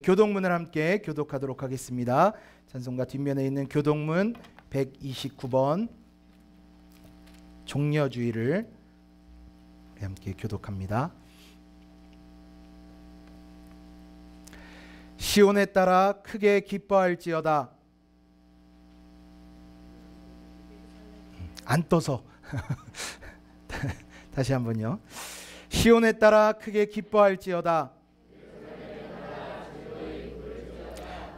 교동문을 함께 교독하도록 하겠습니다. 찬송가 뒷면에 있는 교동문 129번 종려주의를 함께 교독합니다. 시온에 따라 크게 기뻐할지어다. 안 떠서 다시 한번요. 시온에 따라 크게 기뻐할지어다.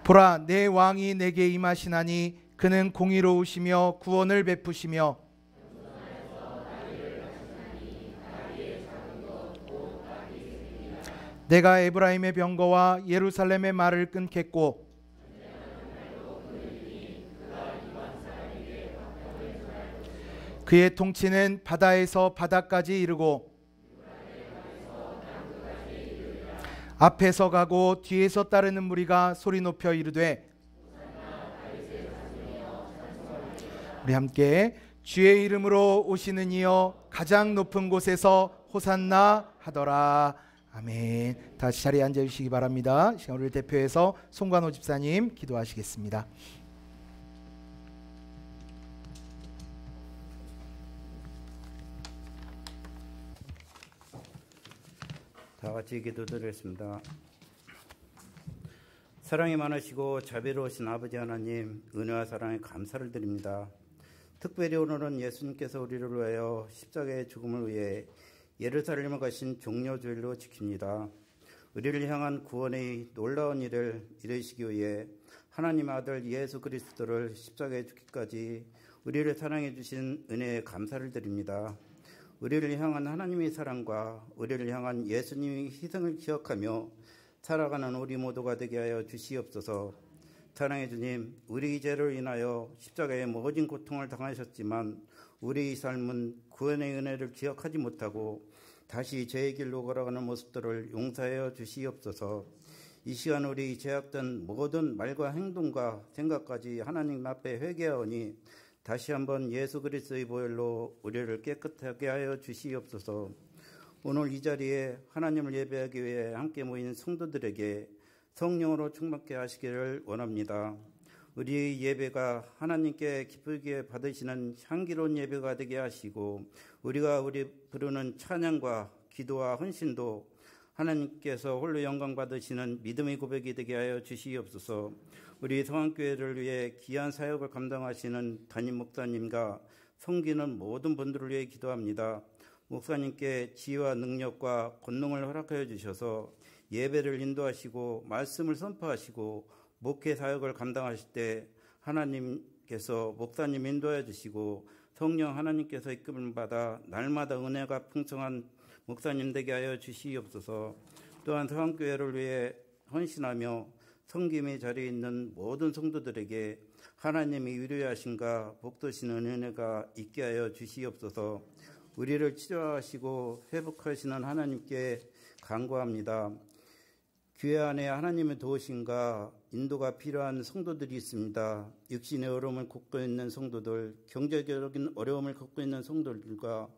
보라, 내 왕이 내게 임하시나니 그는 공의로우시며 구원을 베푸시며 내가 에브라임의 병거와 예루살렘의 말을 끊겠고 그의 통치는 바다에서 바다까지 이르고 앞에서 가고 뒤에서 따르는 무리가 소리 높여 이르되 우리 함께 주의 이름으로 오시는 이여 가장 높은 곳에서 호산나 하더라. 아멘. 다시 자리에 앉아주시기 바랍니다. 우리를 대표해서 송관호 집사님 기도하시겠습니다. 다 같이 기도드리겠습니다. 사랑이 많으시고 자비로우신 아버지 하나님, 은혜와 사랑에 감사를 드립니다. 특별히 오늘은 예수님께서 우리를 위하여 십자가의 죽음을 위해 예루살렘에 가신 종려주일로 지킵니다. 우리를 향한 구원의 놀라운 일을 이루시기 위해 하나님의 아들 예수 그리스도를 십자가에 죽기까지 우리를 사랑해 주신 은혜에 감사를 드립니다. 우리를 향한 하나님의 사랑과 우리를 향한 예수님의 희생을 기억하며 살아가는 우리 모두가 되게 하여 주시옵소서. 사랑해 주님, 우리 죄로 인하여 십자가에 모든 고통을 당하셨지만 우리의 삶은 구원의 은혜를 기억하지 못하고 다시 죄의 길로 걸어가는 모습들을 용서하여 주시옵소서. 이 시간 우리 죄악된 모든 말과 행동과 생각까지 하나님 앞에 회개하오니 다시 한번 예수 그리스도의 보혈로 우리를 깨끗하게 하여 주시옵소서. 오늘 이 자리에 하나님을 예배하기 위해 함께 모인 성도들에게 성령으로 충만케 하시기를 원합니다. 우리의 예배가 하나님께 기쁘게 받으시는 향기로운 예배가 되게 하시고 우리가 부르는 찬양과 기도와 헌신도 하나님께서 홀로 영광 받으시는 믿음의 고백이 되게 하여 주시옵소서. 우리 성안교회를 위해 귀한 사역을 감당하시는 담임 목사님과 섬기는 모든 분들을 위해 기도합니다. 목사님께 지혜와 능력과 권능을 허락하여 주셔서 예배를 인도하시고 말씀을 선포하시고 목회 사역을 감당하실 때 하나님께서 목사님 인도해 주시고 성령 하나님께서 이끌림을 받아 날마다 은혜가 풍성한 목사님 되게 하여 주시옵소서. 또한 성안교회를 위해 헌신하며 섬김의 자리에 있는 모든 성도들에게 하나님의 위로하심과 복되시는 은혜가 있게 하여 주시옵소서. 우리를 치료하시고 회복하시는 하나님께 간구합니다. 교회 안에 하나님의 도우심과 인도가 필요한 성도들이 있습니다. 육신의 어려움을 겪고 있는 성도들, 경제적인 어려움을 겪고 있는 성도들과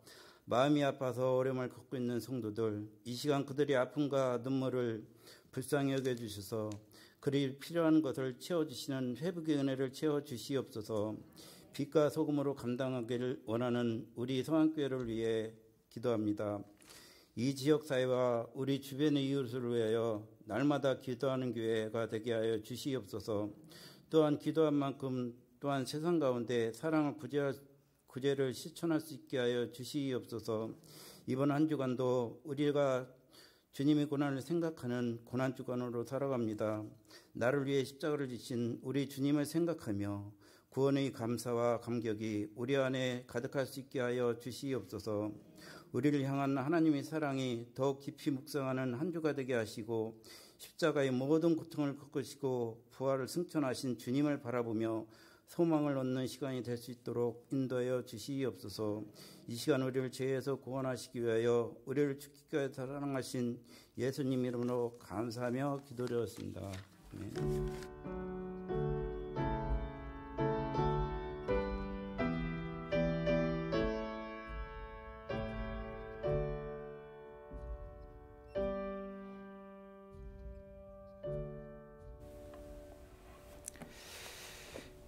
마음이 아파서 어려움을 겪고 있는 성도들, 이 시간 그들의 아픔과 눈물을 불쌍히 여겨주셔서 그들이 필요한 것을 채워주시는 회복의 은혜를 채워주시옵소서. 빛과 소금으로 감당하기를 원하는 우리 성안교회를 위해 기도합니다. 이 지역사회와 우리 주변의 이웃을 위하여 날마다 기도하는 교회가 되게 하여 주시옵소서. 또한 기도한 만큼 또한 세상 가운데 사랑을 구제를 실천할 수 있게 하여 주시옵소서. 이번 한 주간도 우리가 주님의 고난을 생각하는 고난주간으로 살아갑니다. 나를 위해 십자가를 지신 우리 주님을 생각하며 구원의 감사와 감격이 우리 안에 가득할 수 있게 하여 주시옵소서. 우리를 향한 하나님의 사랑이 더욱 깊이 묵상하는 한 주가 되게 하시고 십자가의 모든 고통을 겪으시고 부활을 승천하신 주님을 바라보며 소망을 얻는 시간이 될 수 있도록 인도하여 주시옵소서. 이 시간 우리를 죄에서 구원하시기 위하여 우리를 죽기까지 사랑하신 예수님 이름으로 감사하며 기도드렸습니다. 아멘.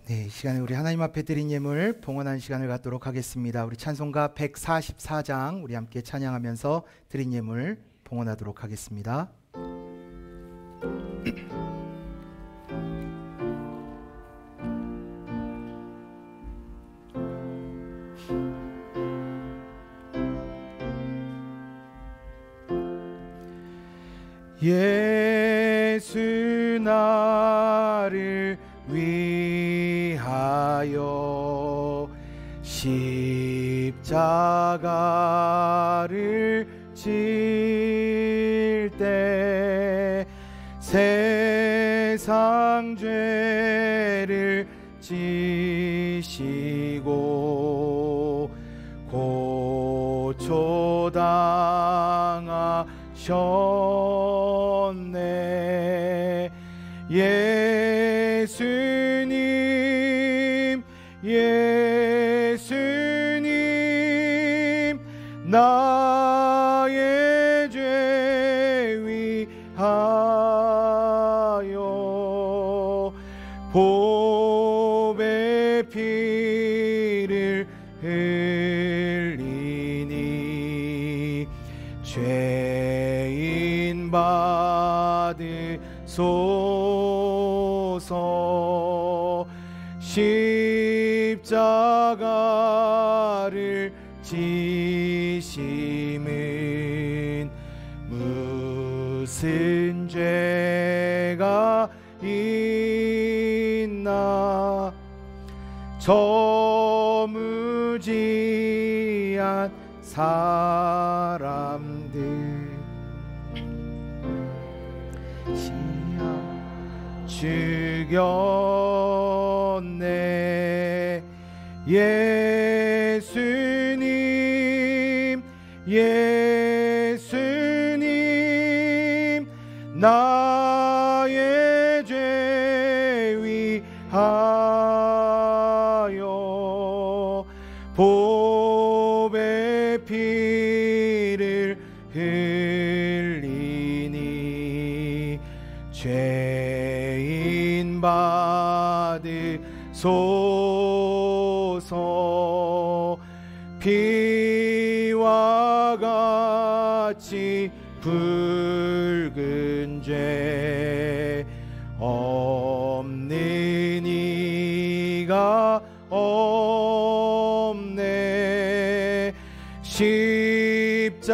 네, 이 시간에 우리 하나님 앞에 드린 예물 봉헌하는 시간을 갖도록 하겠습니다. 우리 찬송가 144장 우리 함께 찬양하면서 드린 예물 봉헌하도록 하겠습니다. 예수 나를 위하여 십자가를 질 때 세상 죄를 지시고 고초당하셨네. 예수님 예수님 나의 죄 위하여 보배 피를 흘리니 죄인 받으소서. 십자가를 지심은 무슨 죄가 있나. 저 무지한 사람들 죽였네. 예수님 예수님 나의 죄 위하여 보배 피를 흘리니 죄인 받으소서. 피와 같이 붉은 죄 없는 이가 없네. 십자가의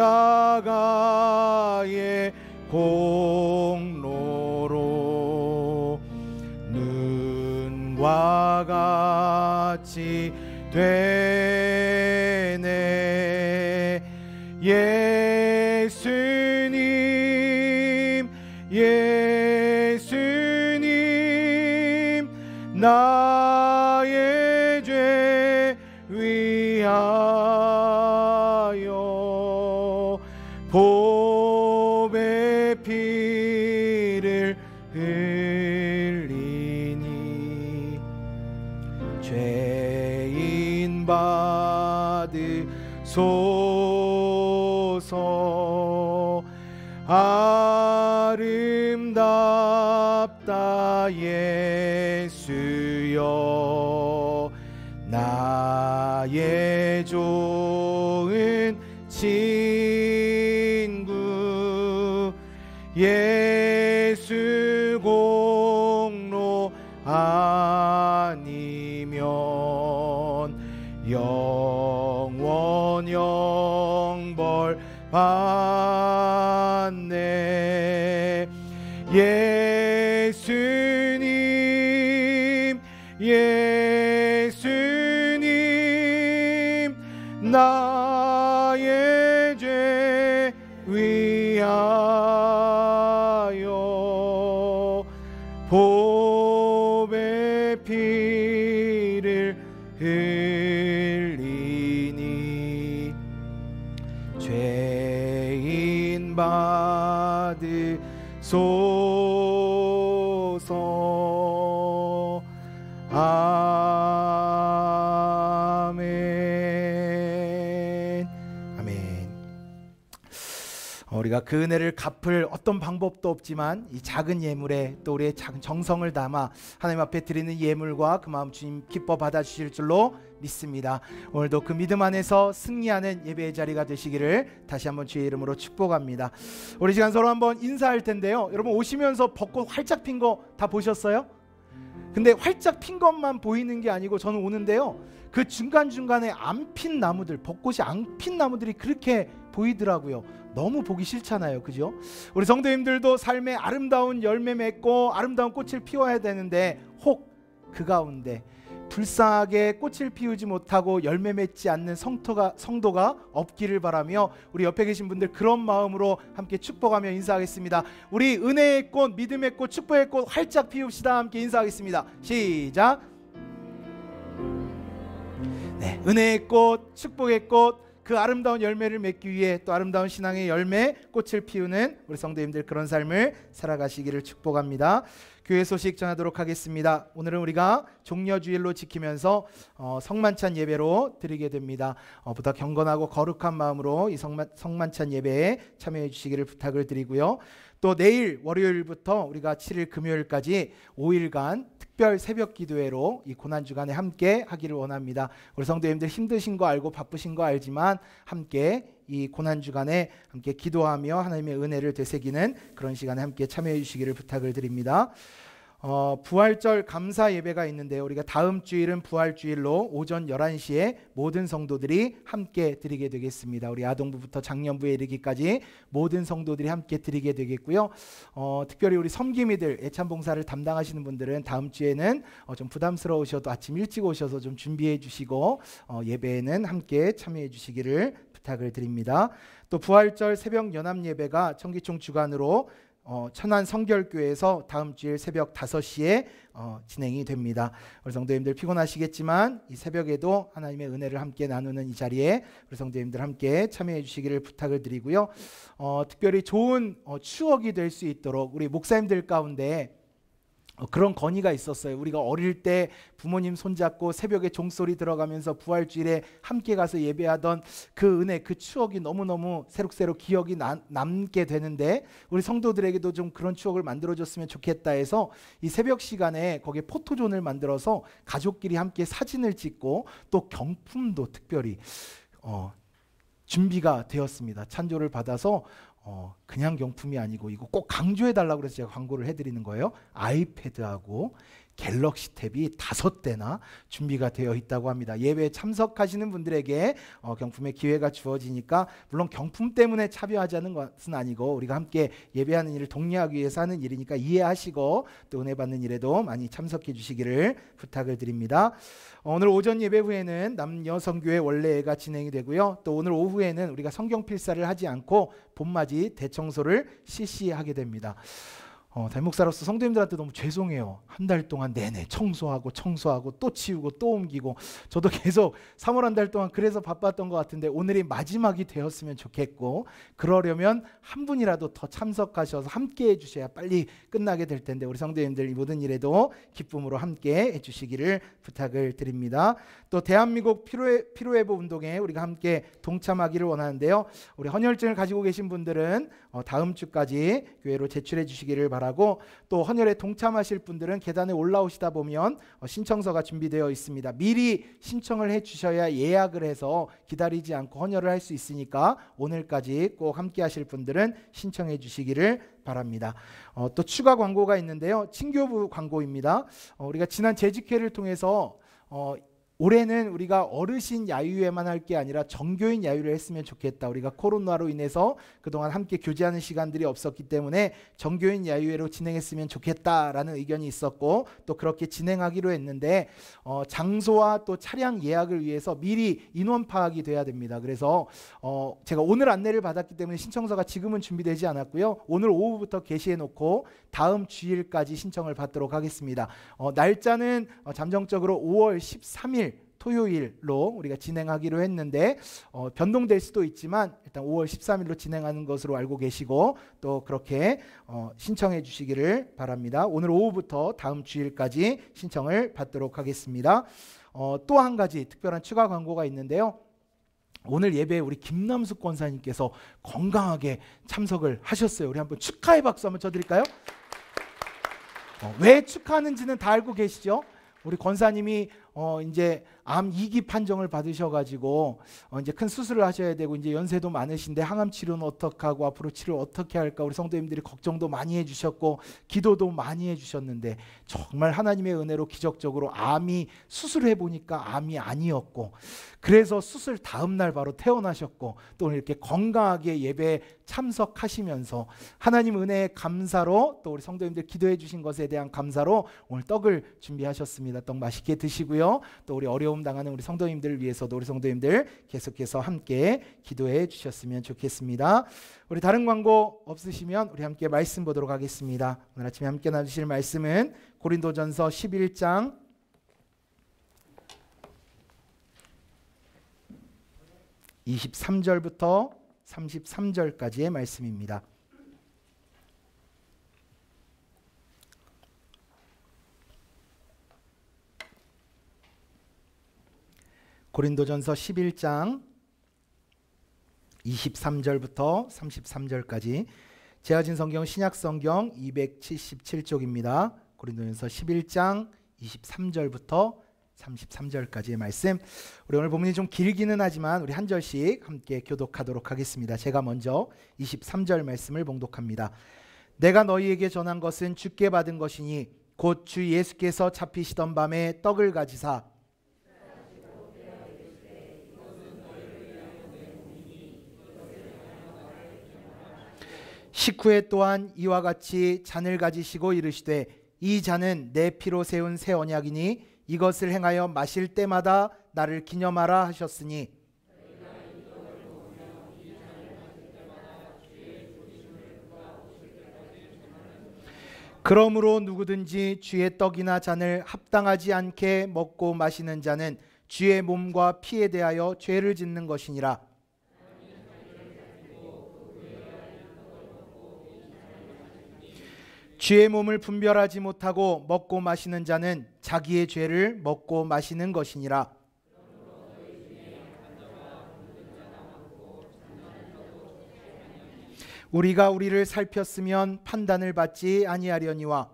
공로로 눈과 같이 되네. 예수님 예수님 나의 죄 위하여 보배 피를 흘리니 죄인 받으소서. 아름답다 예수여 나의 좋은 친구. 예수 공로 아니면 영원 영벌 받네. 예수님 예수님 나의 죄 위하여 보배 피를 흘리니 죄인 받으소서. 아멘. 아멘. 우리가 그 은혜를 갚을 어떤 방법도 없지만 이 작은 예물에 또 우리의 작은 정성을 담아 하나님 앞에 드리는 예물과 그 마음 주님 기뻐 받아주실 줄로 믿습니다. 오늘도 그 믿음 안에서 승리하는 예배의 자리가 되시기를 다시 한번 주의 이름으로 축복합니다. 우리 시간 서로 한번 인사할 텐데요. 여러분 오시면서 벚꽃 활짝 핀 거 다 보셨어요? 근데 활짝 핀 것만 보이는 게 아니고 저는 오는데요, 그 중간중간에 안 핀 나무들, 벚꽃이 안 핀 나무들이 그렇게 보이더라고요. 너무 보기 싫잖아요, 그죠? 우리 성도님들도 삶에 아름다운 열매 맺고 아름다운 꽃을 피워야 되는데 혹 그 가운데 불쌍하게 꽃을 피우지 못하고 열매 맺지 않는 성도가 없기를 바라며 우리 옆에 계신 분들 그런 마음으로 함께 축복하며 인사하겠습니다. 우리 은혜의 꽃, 믿음의 꽃, 축복의 꽃 활짝 피웁시다. 함께 인사하겠습니다. 시작. 네, 은혜의 꽃, 축복의 꽃, 그 아름다운 열매를 맺기 위해 또 아름다운 신앙의 열매, 꽃을 피우는 우리 성도님들 그런 삶을 살아가시기를 축복합니다. 교회 소식 전하도록 하겠습니다. 오늘은 우리가 종려주일로 지키면서 성만찬 예배로 드리게 됩니다. 보다 경건하고 거룩한 마음으로 이 성만찬 예배에 참여해 주시기를 부탁을 드리고요. 또 내일 월요일부터 우리가 7일 금요일까지 5일간 특별 새벽 기도회로 이 고난주간에 함께 하기를 원합니다. 우리 성도님들 힘드신 거 알고 바쁘신 거 알지만 함께 이 고난주간에 함께 기도하며 하나님의 은혜를 되새기는 그런 시간에 함께 참여해 주시기를 부탁을 드립니다. 부활절 감사 예배가 있는데요. 우리가 다음 주일은 부활주일로 오전 11시에 모든 성도들이 함께 드리게 되겠습니다. 우리 아동부부터 장년부에 이르기까지 모든 성도들이 함께 드리게 되겠고요. 특별히 우리 섬김이들 애참봉사를 담당하시는 분들은 다음 주에는 좀 부담스러우셔도 아침 일찍 오셔서 좀 준비해 주시고 예배에는 함께 참여해 주시기를 부탁을 드립니다. 또 부활절 새벽 연합 예배가 청기총 주관으로 천안 성결교회에서 다음 주일 새벽 5시에 진행이 됩니다. 우리 성도님들 피곤하시겠지만 이 새벽에도 하나님의 은혜를 함께 나누는 이 자리에 우리 성도님들 함께 참여해 주시기를 부탁을 드리고요. 특별히 좋은 추억이 될 수 있도록 우리 목사님들 가운데 그런 건의가 있었어요. 우리가 어릴 때 부모님 손잡고 새벽에 종소리 들어가면서 부활주일에 함께 가서 예배하던 그 은혜, 그 추억이 너무너무 새록새록 기억이 남게 되는데 우리 성도들에게도 좀 그런 추억을 만들어줬으면 좋겠다 해서 이 새벽 시간에 거기에 포토존을 만들어서 가족끼리 함께 사진을 찍고 또 경품도 특별히 준비가 되었습니다. 찬조를 받아서 그냥 경품이 아니고 이거 꼭 강조해 달라고 그래서 제가 광고를 해드리는 거예요. 아이패드하고 갤럭시 탭이 5대나 준비가 되어 있다고 합니다. 예배에 참석하시는 분들에게 경품의 기회가 주어지니까 물론 경품 때문에 참여하자는 것은 아니고 우리가 함께 예배하는 일을 독려하기 위해서 하는 일이니까 이해하시고 또 은혜 받는 일에도 많이 참석해 주시기를 부탁을 드립니다. 오늘 오전 예배 후에는 남여성교회 원래가 진행이 되고요. 또 오늘 오후에는 우리가 성경 필사를 하지 않고 봄맞이 대청소를 실시하게 됩니다. 담임목사로서 성도님들한테 너무 죄송해요. 한 달 동안 내내 청소하고 또 치우고 또 옮기고 저도 계속 3월 한 달 동안 그래서 바빴던 것 같은데 오늘이 마지막이 되었으면 좋겠고 그러려면 한 분이라도 더 참석하셔서 함께 해주셔야 빨리 끝나게 될 텐데 우리 성도님들 이 모든 일에도 기쁨으로 함께 해주시기를 부탁을 드립니다. 또 대한민국 피로회복 운동에 우리가 함께 동참하기를 원하는데요. 우리 헌혈증을 가지고 계신 분들은 다음 주까지 교회로 제출해 주시기를 바라고 또 헌혈에 동참하실 분들은 계단에 올라오시다 보면 신청서가 준비되어 있습니다. 미리 신청을 해 주셔야 예약을 해서 기다리지 않고 헌혈을 할 수 있으니까 오늘까지 꼭 함께 하실 분들은 신청해 주시기를 바랍니다. 또 추가 광고가 있는데요. 친교부 광고입니다. 우리가 지난 재직회를 통해서 올해는 우리가 어르신 야유회만 할 게 아니라 정교인 야유를 했으면 좋겠다. 우리가 코로나로 인해서 그동안 함께 교제하는 시간들이 없었기 때문에 정교인 야유회로 진행했으면 좋겠다라는 의견이 있었고 또 그렇게 진행하기로 했는데 장소와 또 차량 예약을 위해서 미리 인원 파악이 돼야 됩니다. 그래서 제가 오늘 안내를 받았기 때문에 신청서가 지금은 준비되지 않았고요. 오늘 오후부터 게시해 놓고 다음 주일까지 신청을 받도록 하겠습니다. 날짜는 잠정적으로 5월 13일 토요일로 우리가 진행하기로 했는데 변동될 수도 있지만 일단 5월 13일로 진행하는 것으로 알고 계시고 또 그렇게 신청해 주시기를 바랍니다. 오늘 오후부터 다음 주일까지 신청을 받도록 하겠습니다. 또 한 가지 특별한 추가 광고가 있는데요. 오늘 예배에 우리 김남숙 권사님께서 건강하게 참석을 하셨어요. 우리 한번 축하의 박수 한번 쳐드릴까요? 왜 축하하는지는 다 알고 계시죠? 우리 권사님이 이제 암 2기 판정을 받으셔가지고 이제 큰 수술을 하셔야 되고 이제 연세도 많으신데 항암 치료는 어떻게 하고 앞으로 치료 어떻게 할까 우리 성도님들이 걱정도 많이 해주셨고 기도도 많이 해주셨는데 정말 하나님의 은혜로 기적적으로 암이 수술해 보니까 암이 아니었고 그래서 수술 다음 날 바로 퇴원하셨고 또 이렇게 건강하게 예배에 참석하시면서 하나님 은혜에 감사로 또 우리 성도님들 기도해 주신 것에 대한 감사로 오늘 떡을 준비하셨습니다. 떡 맛있게 드시고요. 또 우리 어려움 당하는 우리 성도님들을 위해서도 우리 성도님들 계속해서 함께 기도해 주셨으면 좋겠습니다. 우리 다른 광고 없으시면 우리 함께 말씀 보도록 하겠습니다. 오늘 아침에 함께 나누실 말씀은 고린도전서 11장 23절부터 33절까지의 말씀입니다. 고린도전서 11장 23절부터 33절까지 제아진 성경 신약성경 277쪽입니다. 고린도전서 11장 23절부터 33절까지의 말씀. 우리 오늘 본문이 좀 길기는 하지만 우리 한 절씩 함께 교독하도록 하겠습니다. 제가 먼저 23절 말씀을 봉독합니다. 내가 너희에게 전한 것은 주께 받은 것이니 곧 주 예수께서 잡히시던 밤에 떡을 가지사 식후에 또한 이와 같이 잔을 가지시고 이르시되 이 잔은 내 피로 세운 새 언약이니 이것을 행하여 마실 때마다 나를 기념하라 하셨으니 그러므로 누구든지 주의 떡이나 잔을 합당하지 않게 먹고 마시는 자는 주의 몸과 피에 대하여 죄를 짓는 것이니라. 주의 몸을 분별하지 못하고 먹고 마시는 자는 자기의 죄를 먹고 마시는 것이니라. 우리가 우리를 살폈으면 판단을 받지 아니하려니와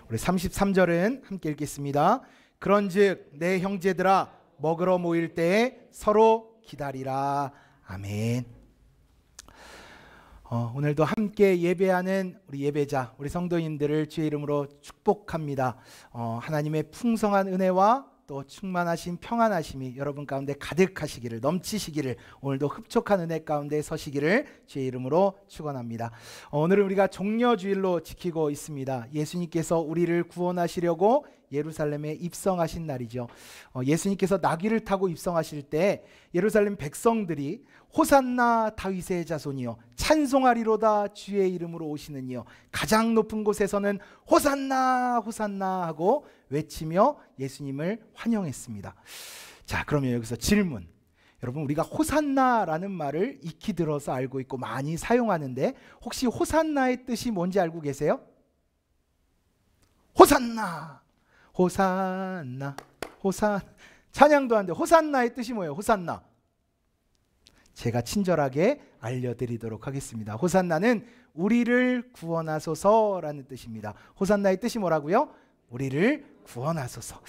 우리 33절은 함께 읽겠습니다. 그런즉 내 형제들아 먹으러 모일 때에 서로 기다리라. 아멘. 오늘도 함께 예배하는 우리 예배자, 우리 성도님들을 주의 이름으로 축복합니다. 하나님의 풍성한 은혜와 또 충만하신 평안하심이 여러분 가운데 가득하시기를, 넘치시기를, 오늘도 흡족한 은혜 가운데 서시기를 주의 이름으로 축원합니다. 오늘은 우리가 종려주일로 지키고 있습니다. 예수님께서 우리를 구원하시려고 예루살렘에 입성하신 날이죠. 예수님께서 나귀를 타고 입성하실 때 예루살렘 백성들이 호산나 다윗의 자손이요 찬송하리로다 주의 이름으로 오시는 이요 가장 높은 곳에서는 호산나 호산나 하고 외치며 예수님을 환영했습니다. 자, 그러면 여기서 질문. 여러분, 우리가 호산나라는 말을 익히 들어서 알고 있고 많이 사용하는데 혹시 호산나의 뜻이 뭔지 알고 계세요? 호산나 호산나 호산 찬양도 하는데 호산나의 뜻이 뭐예요? 호산나. 제가 친절하게 알려드리도록 하겠습니다. 호산나는 우리를 구원하소서라는 뜻입니다. 호산나의 뜻이 뭐라고요? 우리를 구원하소서.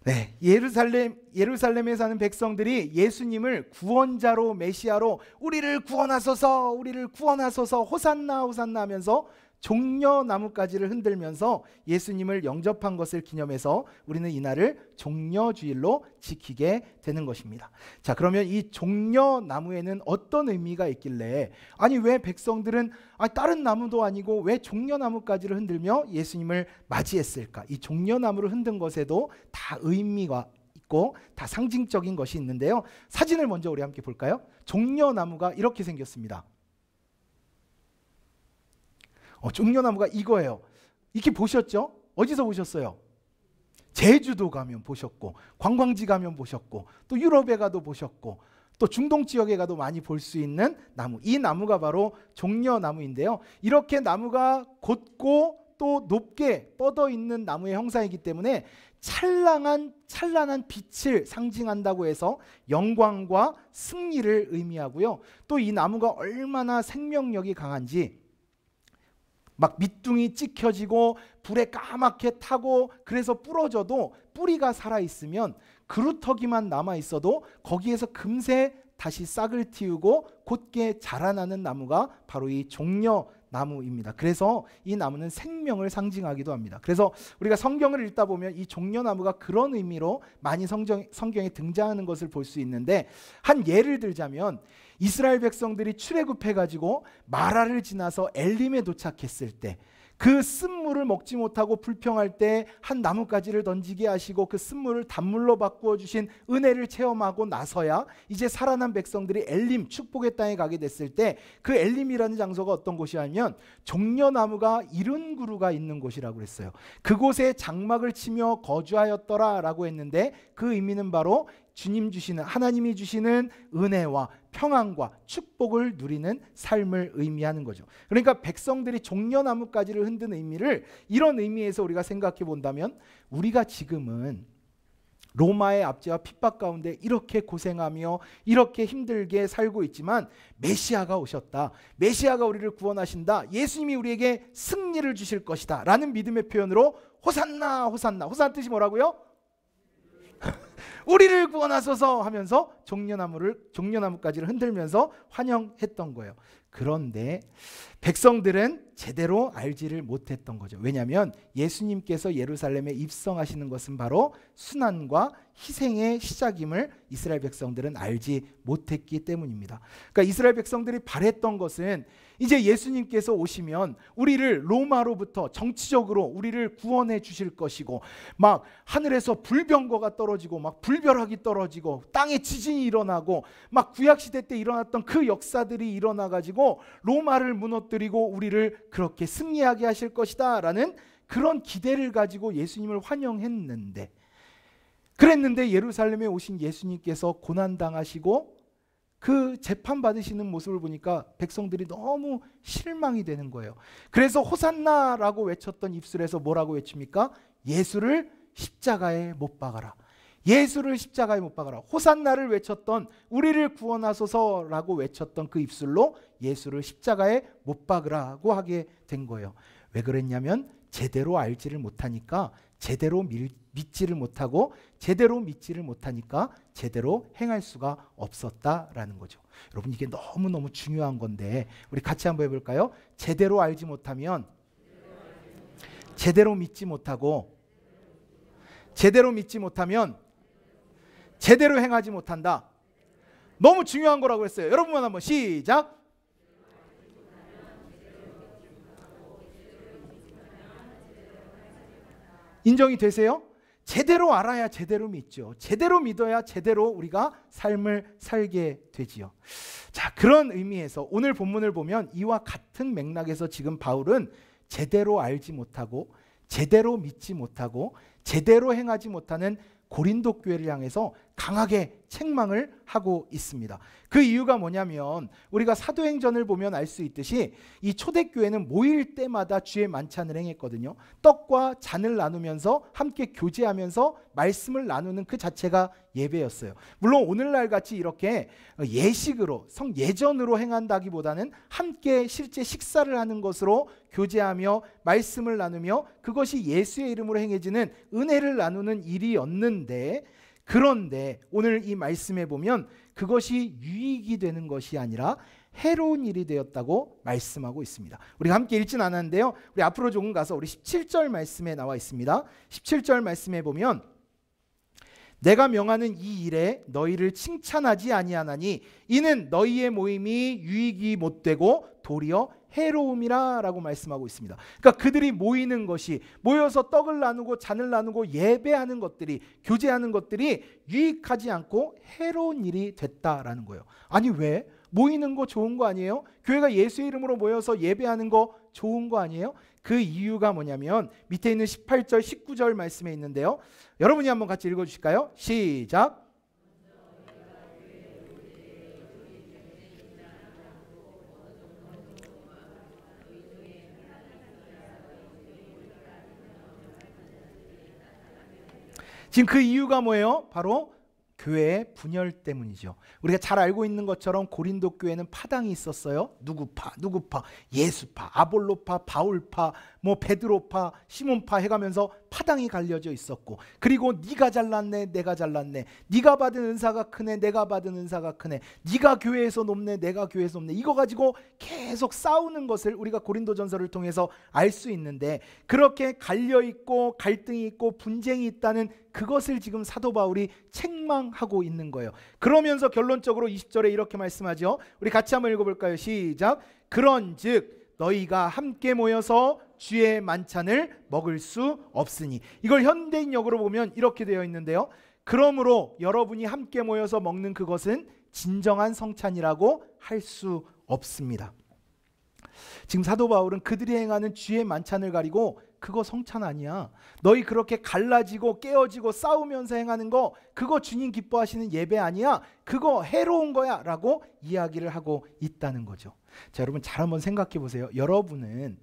네, 예루살렘에 사는 백성들이 예수님을 구원자로 메시아로 우리를 구원하소서, 우리를 구원하소서, 호산나 호산나 하면서 종려나무가지를 흔들면서 예수님을 영접한 것을 기념해서 우리는 이날을 종려주일로 지키게 되는 것입니다. 자, 그러면 이 종려나무에는 어떤 의미가 있길래, 아니 왜 백성들은 다른 나무도 아니고 왜 종려나무가지를 흔들며 예수님을 맞이했을까? 이 종려나무를 흔든 것에도 다 의미가 있고 다 상징적인 것이 있는데요. 사진을 먼저 우리 함께 볼까요? 종려나무가 이렇게 생겼습니다. 종려나무가 이거예요. 이렇게 보셨죠? 어디서 보셨어요? 제주도 가면 보셨고, 관광지 가면 보셨고, 또 유럽에 가도 보셨고, 또 중동 지역에 가도 많이 볼 수 있는 나무. 이 나무가 바로 종려나무인데요. 이렇게 나무가 곧고 또 높게 뻗어 있는 나무의 형상이기 때문에 찬란한 빛을 상징한다고 해서 영광과 승리를 의미하고요. 또 이 나무가 얼마나 생명력이 강한지 막 밑둥이 찍혀지고 불에 까맣게 타고 그래서 부러져도 뿌리가 살아있으면 그루터기만 남아있어도 거기에서 금세 다시 싹을 틔우고 곧게 자라나는 나무가 바로 이 종려나무입니다. 그래서 이 나무는 생명을 상징하기도 합니다. 그래서 우리가 성경을 읽다 보면 이 종려나무가 그런 의미로 많이 성경에 등장하는 것을 볼 수 있는데, 한 예를 들자면 이스라엘 백성들이 출애굽해가지고 마라를 지나서 엘림에 도착했을 때 그 쓴물을 먹지 못하고 불평할 때 한 나뭇가지를 던지게 하시고 그 쓴물을 단물로 바꾸어 주신 은혜를 체험하고 나서야 이제 살아난 백성들이 엘림 축복의 땅에 가게 됐을 때 그 엘림이라는 장소가 어떤 곳이냐면 종려나무가 70그루가 있는 곳이라고 그랬어요. 그곳에 장막을 치며 거주하였더라라고 했는데 그 의미는 바로 주님 주시는, 하나님이 주시는 은혜와 평안과 축복을 누리는 삶을 의미하는 거죠. 그러니까 백성들이 종려나무까지를 흔든 의미를 이런 의미에서 우리가 생각해 본다면, 우리가 지금은 로마의 압제와 핍박 가운데 이렇게 고생하며 이렇게 힘들게 살고 있지만 메시아가 오셨다, 메시아가 우리를 구원하신다, 예수님이 우리에게 승리를 주실 것이다 라는 믿음의 표현으로 호산나 호산나, 호산나 뜻이 뭐라고요? 우리를 구원하소서 하면서 종려나무까지를 흔들면서 환영했던 거예요. 그런데 백성들은 제대로 알지를 못했던 거죠. 왜냐하면 예수님께서 예루살렘에 입성하시는 것은 바로 순환과 희생의 시작임을 이스라엘 백성들은 알지 못했기 때문입니다. 그러니까 이스라엘 백성들이 바랬던 것은 이제 예수님께서 오시면 우리를 로마로부터 정치적으로 우리를 구원해 주실 것이고, 막 하늘에서 불병거가 떨어지고 막 불벼락이 떨어지고 땅에 지진이 일어나고 막 구약시대 때 일어났던 그 역사들이 일어나가지고 로마를 무너뜨리고 우리를 그렇게 승리하게 하실 것이다 라는 그런 기대를 가지고 예수님을 환영했는데, 그랬는데 예루살렘에 오신 예수님께서 고난당하시고 그 재판받으시는 모습을 보니까 백성들이 너무 실망이 되는 거예요. 그래서 호산나라고 외쳤던 입술에서 뭐라고 외칩니까? 예수를 십자가에 못 박아라. 예수를 십자가에 못 박아라. 호산나를 외쳤던, 우리를 구원하소서라고 외쳤던 그 입술로 예수를 십자가에 못 박으라고 하게 된 거예요. 왜 그랬냐면 제대로 알지를 못하니까 제대로 믿지를 못하고, 제대로 믿지를 못하니까 제대로 행할 수가 없었다라는 거죠. 여러분, 이게 너무너무 중요한 건데 우리 같이 한번 해볼까요? 제대로 알지 못하면 제대로 믿지 못하고, 제대로 믿지 못하면 제대로 행하지 못한다. 너무 중요한 거라고 했어요. 여러분만 한번 시작. 인정이 되세요? 제대로 알아야 제대로 믿죠. 제대로 믿어야 제대로 우리가 삶을 살게 되지요. 자, 그런 의미에서 오늘 본문을 보면 이와 같은 맥락에서 지금 바울은 제대로 알지 못하고 제대로 믿지 못하고 제대로 행하지 못하는 고린도 교회를 향해서 강하게 책망을 하고 있습니다. 그 이유가 뭐냐면 우리가 사도행전을 보면 알 수 있듯이 이 초대교회는 모일 때마다 주의 만찬을 행했거든요. 떡과 잔을 나누면서 함께 교제하면서 말씀을 나누는 그 자체가 예배였어요. 물론 오늘날 같이 이렇게 예식으로 성예전으로 행한다기보다는 함께 실제 식사를 하는 것으로 교제하며 말씀을 나누며 그것이 예수의 이름으로 행해지는 은혜를 나누는 일이었는데, 그런데 오늘 이 말씀에 보면 그것이 유익이 되는 것이 아니라 해로운 일이 되었다고 말씀하고 있습니다. 우리가 함께 읽진 않았는데요, 우리 앞으로 조금 가서 우리 17절 말씀에 나와 있습니다. 17절 말씀에 보면 내가 명하는 이 일에 너희를 칭찬하지 아니하나니 이는 너희의 모임이 유익이 못되고 도리어 해로움이라 라고 말씀하고 있습니다. 그러니까 그들이 모이는 것이, 모여서 떡을 나누고 잔을 나누고 예배하는 것들이, 교제하는 것들이 유익하지 않고 해로운 일이 됐다라는 거예요. 아니 왜? 모이는 거 좋은 거 아니에요? 교회가 예수의 이름으로 모여서 예배하는 거 좋은 거 아니에요? 그 이유가 뭐냐면 밑에 있는 18절 19절 말씀에 있는데요, 여러분이 한번 같이 읽어주실까요? 시작. 지금 그 이유가 뭐예요? 바로 교회의 분열 때문이죠. 우리가 잘 알고 있는 것처럼 고린도 교회는 파당이 있었어요. 누구파, 예수파, 아볼로파, 바울파, 뭐 베드로파, 시몬파 해가면서 파당이 갈려져 있었고, 그리고 네가 잘났네, 내가 잘났네, 네가 받은 은사가 크네, 내가 받은 은사가 크네, 네가 교회에서 높네, 내가 교회에서 높네, 이거 가지고 계속 싸우는 것을 우리가 고린도전서를 통해서 알 수 있는데, 그렇게 갈려 있고 갈등이 있고 분쟁이 있다는 그것을 지금 사도 바울이 책망하고 있는 거예요. 그러면서 결론적으로 20절에 이렇게 말씀하죠. 우리 같이 한번 읽어볼까요? 시작. 그런즉 너희가 함께 모여서 주의 만찬을 먹을 수 없으니. 이걸 현대인역으로 보면 이렇게 되어 있는데요. 그러므로 여러분이 함께 모여서 먹는 그것은 진정한 성찬이라고 할 수 없습니다. 지금 사도 바울은 그들이 행하는 주의 만찬을 가리고 그거 성찬 아니야, 너희 그렇게 갈라지고 깨어지고 싸우면서 행하는 거 그거 주님 기뻐하시는 예배 아니야, 그거 해로운 거야 라고 이야기를 하고 있다는 거죠. 자, 여러분 잘 한번 생각해 보세요. 여러분은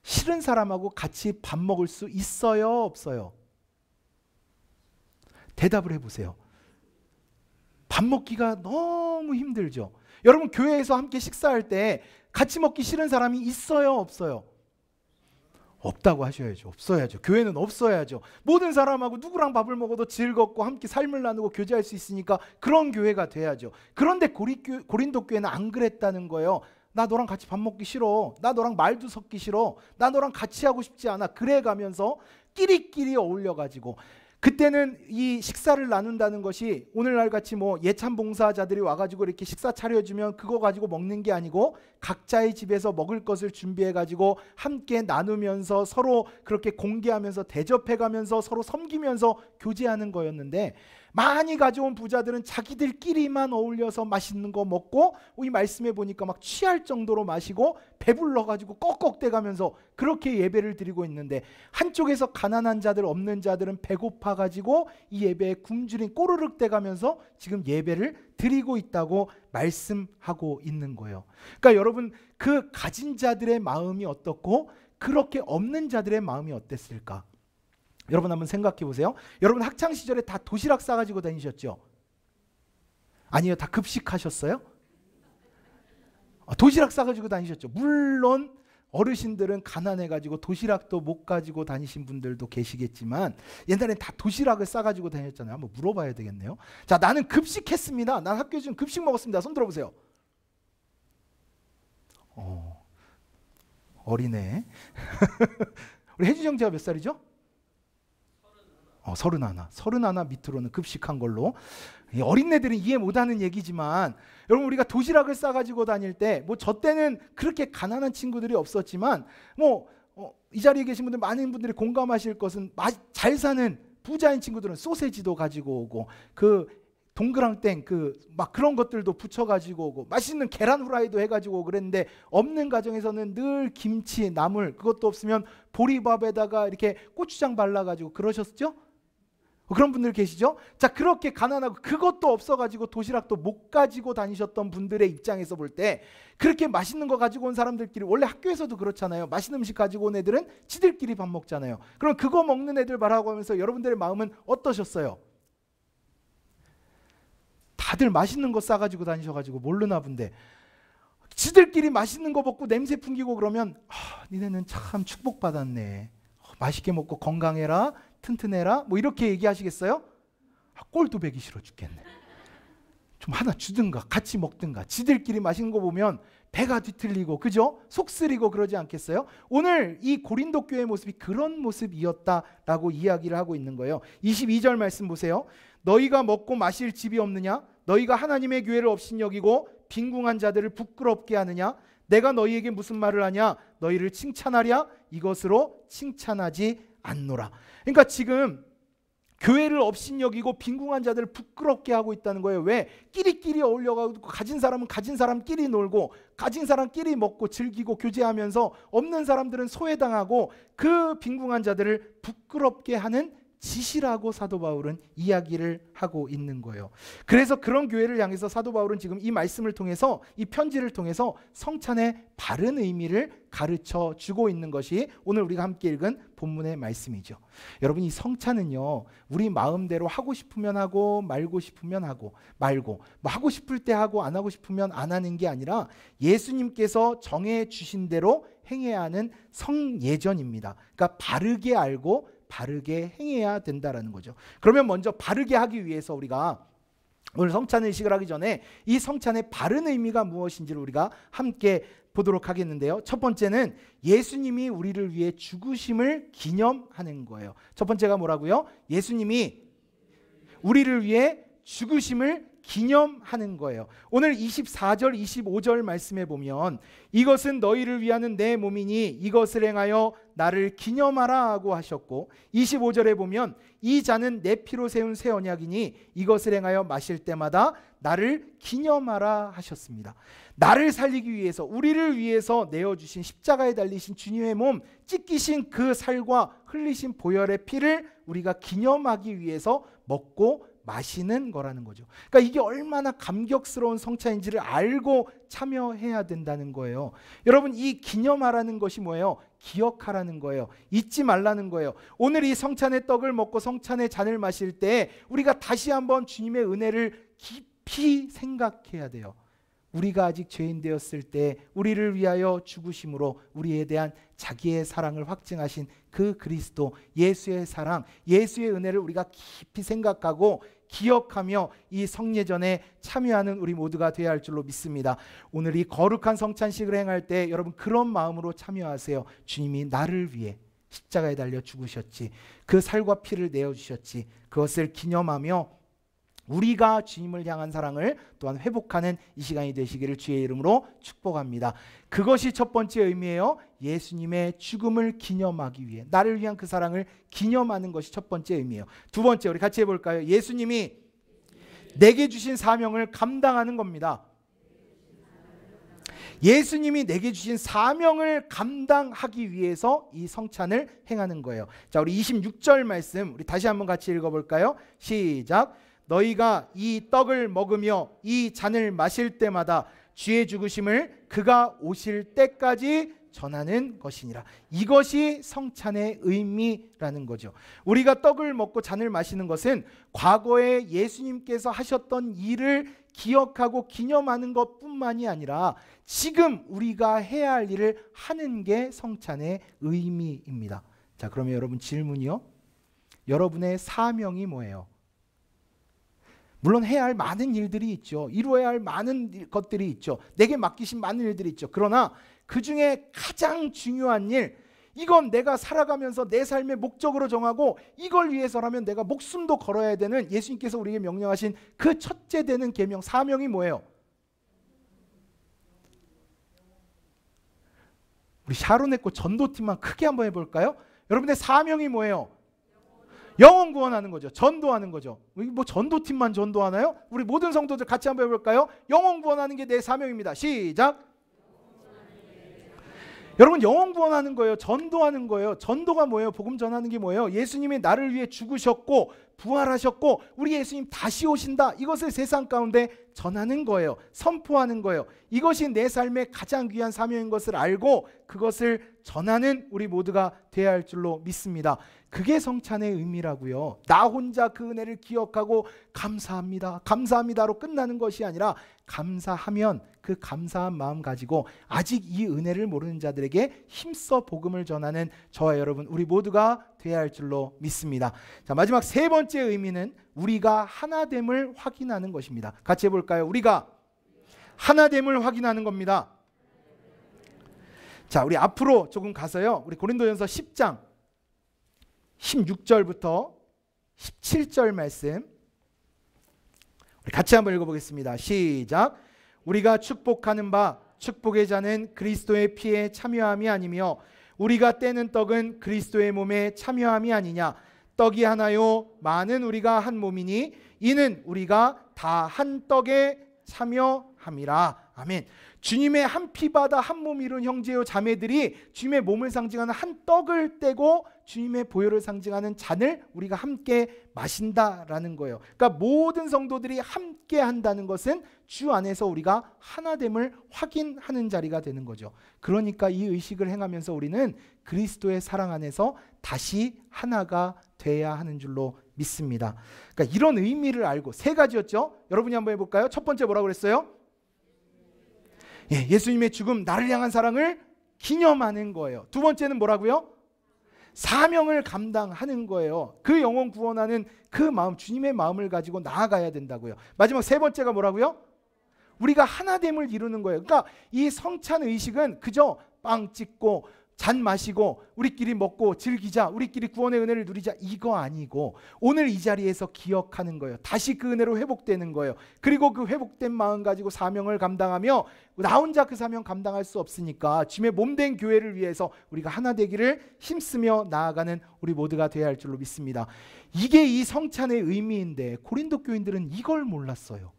싫은 사람하고 같이 밥 먹을 수 있어요, 없어요? 대답을 해보세요. 밥 먹기가 너무 힘들죠. 여러분 교회에서 함께 식사할 때 같이 먹기 싫은 사람이 있어요, 없어요? 없다고 하셔야죠. 없어야죠. 교회는 없어야죠. 모든 사람하고 누구랑 밥을 먹어도 즐겁고 함께 삶을 나누고 교제할 수 있으니까 그런 교회가 돼야죠. 그런데 고린도 교회는 안 그랬다는 거예요. 나 너랑 같이 밥 먹기 싫어, 나 너랑 말도 섞기 싫어, 나 너랑 같이 하고 싶지 않아, 그래 가면서 끼리끼리 어울려가지고, 그때는 이 식사를 나눈다는 것이 오늘날 같이 뭐 예찬 봉사자들이 와가지고 이렇게 식사 차려주면 그거 가지고 먹는 게 아니고 각자의 집에서 먹을 것을 준비해가지고 함께 나누면서 서로 그렇게 공개하면서 대접해가면서 서로 섬기면서 교제하는 거였는데, 많이 가져온 부자들은 자기들끼리만 어울려서 맛있는 거 먹고, 이 말씀해 보니까 막 취할 정도로 마시고 배불러가지고 꺽꺽대가면서 그렇게 예배를 드리고 있는데, 한쪽에서 가난한 자들 없는 자들은 배고파가지고 이 예배에 굶주린 꼬르륵 대가면서 지금 예배를 드리고 있다고 말씀하고 있는 거예요. 그러니까 여러분 그 가진 자들의 마음이 어떻고 그렇게 없는 자들의 마음이 어땠을까? 여러분 한번 생각해 보세요. 여러분 학창 시절에 다 도시락 싸가지고 다니셨죠? 아니요, 다 급식하셨어요? 도시락 싸가지고 다니셨죠? 물론 어르신들은 가난해가지고 도시락도 못 가지고 다니신 분들도 계시겠지만 옛날엔 다 도시락을 싸가지고 다녔잖아요. 한번 물어봐야 되겠네요. 자, 나는 급식했습니다. 난 학교에 지금 급식 먹었습니다. 손 들어보세요. 어리네. 우리 혜준이 형제가 몇 살이죠? 31 밑으로는 급식한 걸로. 어린애들은 이해 못하는 얘기지만 여러분 우리가 도시락을 싸가지고 다닐 때 뭐 저 때는 그렇게 가난한 친구들이 없었지만 이 자리에 계신 분들 많은 분들이 공감하실 것은 잘 사는 부자인 친구들은 소세지도 가지고 오고 그 동그랑땡 막 그런 것들도 붙여가지고 오고 맛있는 계란 후라이도 해가지고 그랬는데, 없는 가정에서는 늘 김치, 나물, 그것도 없으면 보리밥에다가 이렇게 고추장 발라가지고 그러셨죠? 그런 분들 계시죠? 자, 그렇게 가난하고 그것도 없어가지고 도시락도 못 가지고 다니셨던 분들의 입장에서 볼 때 그렇게 맛있는 거 가지고 온 사람들끼리, 원래 학교에서도 그렇잖아요. 맛있는 음식 가지고 온 애들은 지들끼리 밥 먹잖아요. 그럼 그거 먹는 애들 말하고 하면서 여러분들의 마음은 어떠셨어요? 다들 맛있는 거 싸가지고 다니셔가지고 모르나 본데, 지들끼리 맛있는 거 먹고 냄새 풍기고 그러면 니네는 참 축복받았네, 맛있게 먹고 건강해라, 튼튼해라, 뭐 이렇게 얘기하시겠어요? 꼴도 배기 싫어 죽겠네. 좀 하나 주든가 같이 먹든가. 지들끼리 맛있는 거 보면 배가 뒤틀리고 그죠? 속 쓰리고 그러지 않겠어요? 오늘 이 고린도 교회의 모습이 그런 모습이었다라고 이야기를 하고 있는 거예요. 22절 말씀 보세요. 너희가 먹고 마실 집이 없느냐? 너희가 하나님의 교회를 업신여기고 빈궁한 자들을 부끄럽게 하느냐? 내가 너희에게 무슨 말을 하냐? 너희를 칭찬하랴? 이것으로 칭찬하지 않노라. 그러니까 지금 교회를 업신여기고 빈궁한 자들을 부끄럽게 하고 있다는 거예요. 왜? 끼리끼리 어울려가지고 가진 사람은 가진 사람끼리 놀고 가진 사람끼리 먹고 즐기고 교제하면서 없는 사람들은 소외당하고 그 빈궁한 자들을 부끄럽게 하는 지시라고 사도 바울은 이야기를 하고 있는 거예요. 그래서 그런 교회를 향해서 사도 바울은 지금 이 말씀을 통해서, 이 편지를 통해서 성찬의 바른 의미를 가르쳐 주고 있는 것이 오늘 우리가 함께 읽은 본문의 말씀이죠. 여러분, 이 성찬은요, 우리 마음대로 하고 싶으면 하고 말고 싶으면 하고 말고, 뭐 하고 싶을 때 하고 안 하고 싶으면 안 하는 게 아니라 예수님께서 정해 주신 대로 행해야 하는 성예전입니다. 그러니까 바르게 알고 바르게 행해야 된다라는 거죠. 그러면 먼저 바르게 하기 위해서 우리가 오늘 성찬 의식을 하기 전에 이 성찬의 바른 의미가 무엇인지를 우리가 함께 보도록 하겠는데요. 첫 번째는 예수님이 우리를 위해 죽으심을 기념하는 거예요. 첫 번째가 뭐라고요? 예수님이 우리를 위해 죽으심을 기념하는 거예요. 오늘 24절 25절 말씀에 보면 이것은 너희를 위하는 내 몸이니 이것을 행하여 나를 기념하라 하고 하셨고, 25절에 보면 이 잔은 내 피로 세운 새 언약이니 이것을 행하여 마실 때마다 나를 기념하라 하셨습니다. 나를 살리기 위해서, 우리를 위해서 내어주신 십자가에 달리신 주님의 몸, 찢기신 그 살과 흘리신 보혈의 피를 우리가 기념하기 위해서 먹고 마시는 거라는 거죠. 그러니까 이게 얼마나 감격스러운 성찬인지를 알고 참여해야 된다는 거예요. 여러분, 이 기념하라는 것이 뭐예요? 기억하라는 거예요. 잊지 말라는 거예요. 오늘 이 성찬의 떡을 먹고 성찬의 잔을 마실 때 우리가 다시 한번 주님의 은혜를 깊이 생각해야 돼요. 우리가 아직 죄인 되었을 때 우리를 위하여 죽으심으로 우리에 대한 자기의 사랑을 확증하신 그 그리스도, 예수의 사랑, 예수의 은혜를 우리가 깊이 생각하고 기억하며 이 성례전에 참여하는 우리 모두가 되어야 할 줄로 믿습니다. 오늘 이 거룩한 성찬식을 행할 때 여러분 그런 마음으로 참여하세요. 주님이 나를 위해 십자가에 달려 죽으셨지, 그 살과 피를 내어주셨지, 그것을 기념하며 우리가 주님을 향한 사랑을 또한 회복하는 이 시간이 되시기를 주의 이름으로 축복합니다. 그것이 첫 번째 의미예요. 예수님의 죽음을 기념하기 위해, 나를 위한 그 사랑을 기념하는 것이 첫 번째 의미예요. 두 번째, 우리 같이 해볼까요? 예수님이 내게 주신 사명을 감당하는 겁니다. 예수님이 내게 주신 사명을 감당하기 위해서 이 성찬을 행하는 거예요. 자, 우리 26절 말씀 우리 다시 한번 같이 읽어볼까요? 시작. 너희가 이 떡을 먹으며 이 잔을 마실 때마다 주의 죽으심을 그가 오실 때까지 전하는 것이니라. 이것이 성찬의 의미라는 거죠. 우리가 떡을 먹고 잔을 마시는 것은 과거에 예수님께서 하셨던 일을 기억하고 기념하는 것뿐만이 아니라 지금 우리가 해야 할 일을 하는 게 성찬의 의미입니다. 자, 그러면 여러분 질문이요. 여러분의 사명이 뭐예요? 물론 해야 할 많은 일들이 있죠. 이루어야 할 많은 것들이 있죠. 내게 맡기신 많은 일들이 있죠. 그러나 그 중에 가장 중요한 일, 이건 내가 살아가면서 내 삶의 목적으로 정하고 이걸 위해서라면 내가 목숨도 걸어야 되는 예수님께서 우리에게 명령하신 그 첫째 되는 계명, 사명이 뭐예요? 우리 샤론의 꽃 전도팀만 크게 한번 해볼까요? 여러분의 사명이 뭐예요? 영혼 구원하는 거죠. 전도하는 거죠. 뭐 전도팀만 전도하나요? 우리 모든 성도들 같이 한번 해볼까요? 영혼 구원하는 게 내 사명입니다. 시작. 여러분, 영혼 구원하는 거예요. 전도하는 거예요. 전도가 뭐예요? 복음 전하는 게 뭐예요? 예수님이 나를 위해 죽으셨고 부활하셨고 우리 예수님 다시 오신다. 이것을 세상 가운데 전하는 거예요. 선포하는 거예요. 이것이 내 삶의 가장 귀한 사명인 것을 알고 그것을 전하는 우리 모두가 되어야 할 줄로 믿습니다. 그게 성찬의 의미라고요. 나 혼자 그 은혜를 기억하고 감사합니다, 감사합니다로 끝나는 것이 아니라 감사하면 그 감사한 마음 가지고 아직 이 은혜를 모르는 자들에게 힘써 복음을 전하는 저와 여러분 우리 모두가 되어야 할 줄로 믿습니다. 자, 마지막 세 번째 의미는 우리가 하나됨을 확인하는 것입니다. 같이 해볼까요? 우리가 하나됨을 확인하는 겁니다. 자, 우리 앞으로 조금 가서요. 우리 고린도전서 10장 16절부터 17절 말씀 우리 같이 한번 읽어보겠습니다. 시작. 우리가 축복하는 바 축복의 자는 그리스도의 피에 참여함이 아니며 우리가 떼는 떡은 그리스도의 몸에 참여함이 아니냐. 떡이 하나요 많은 우리가 한 몸이니 이는 우리가 다 한 떡에 참여함이라. 아멘. 주님의 한 피바다 한 몸 이룬 형제요 자매들이 주님의 몸을 상징하는 한 떡을 떼고 주님의 보혈을 상징하는 잔을 우리가 함께 마신다라는 거예요. 그러니까 모든 성도들이 함께 한다는 것은 주 안에서 우리가 하나됨을 확인하는 자리가 되는 거죠. 그러니까 이 의식을 행하면서 우리는 그리스도의 사랑 안에서 다시 하나가 돼야 하는 줄로 믿습니다. 그러니까 이런 의미를 알고 세 가지였죠. 여러분이 한번 해볼까요? 첫 번째 뭐라고 그랬어요? 예수님의 죽음, 나를 향한 사랑을 기념하는 거예요. 두 번째는 뭐라고요? 사명을 감당하는 거예요. 그 영혼 구원하는 그 마음, 주님의 마음을 가지고 나아가야 된다고요. 마지막 세 번째가 뭐라고요? 우리가 하나됨을 이루는 거예요. 그러니까 이 성찬 의식은 그저 빵 찍고 잔 마시고 우리끼리 먹고 즐기자, 우리끼리 구원의 은혜를 누리자, 이거 아니고 오늘 이 자리에서 기억하는 거예요. 다시 그 은혜로 회복되는 거예요. 그리고 그 회복된 마음 가지고 사명을 감당하며 나 혼자 그 사명 감당할 수 없으니까 주님의 몸된 교회를 위해서 우리가 하나 되기를 힘쓰며 나아가는 우리 모두가 되어야 할 줄로 믿습니다. 이게 이 성찬의 의미인데 고린도 교인들은 이걸 몰랐어요.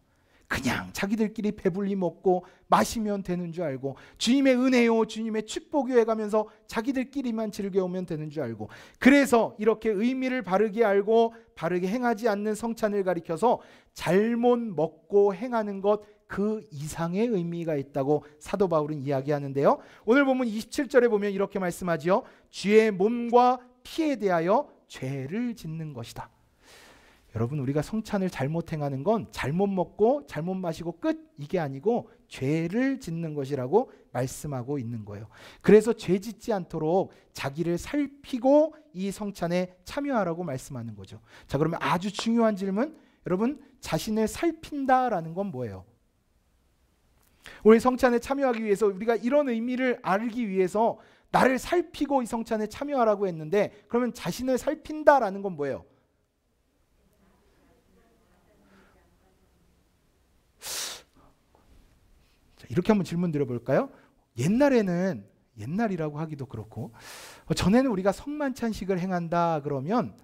그냥 자기들끼리 배불리 먹고 마시면 되는 줄 알고 주님의 은혜요 주님의 축복요 해가면서 자기들끼리만 즐겨오면 되는 줄 알고, 그래서 이렇게 의미를 바르게 알고 바르게 행하지 않는 성찬을 가리켜서 잘못 먹고 행하는 것 그 이상의 의미가 있다고 사도 바울은 이야기하는데요. 오늘 본문 27절에 보면 이렇게 말씀하지요. 주의 몸과 피에 대하여 죄를 짓는 것이다. 여러분, 우리가 성찬을 잘못 행하는 건 잘못 먹고 잘못 마시고 끝, 이게 아니고 죄를 짓는 것이라고 말씀하고 있는 거예요. 그래서 죄 짓지 않도록 자기를 살피고 이 성찬에 참여하라고 말씀하는 거죠. 자, 그러면 아주 중요한 질문, 여러분, 자신을 살핀다라는 건 뭐예요? 우리 성찬에 참여하기 위해서 우리가 이런 의미를 알기 위해서 나를 살피고 이 성찬에 참여하라고 했는데, 그러면 자신을 살핀다라는 건 뭐예요? 이렇게 한번 질문 드려볼까요? 옛날이라고 하기도 그렇고, 전에는 우리가 성만찬식을 행한다 그러면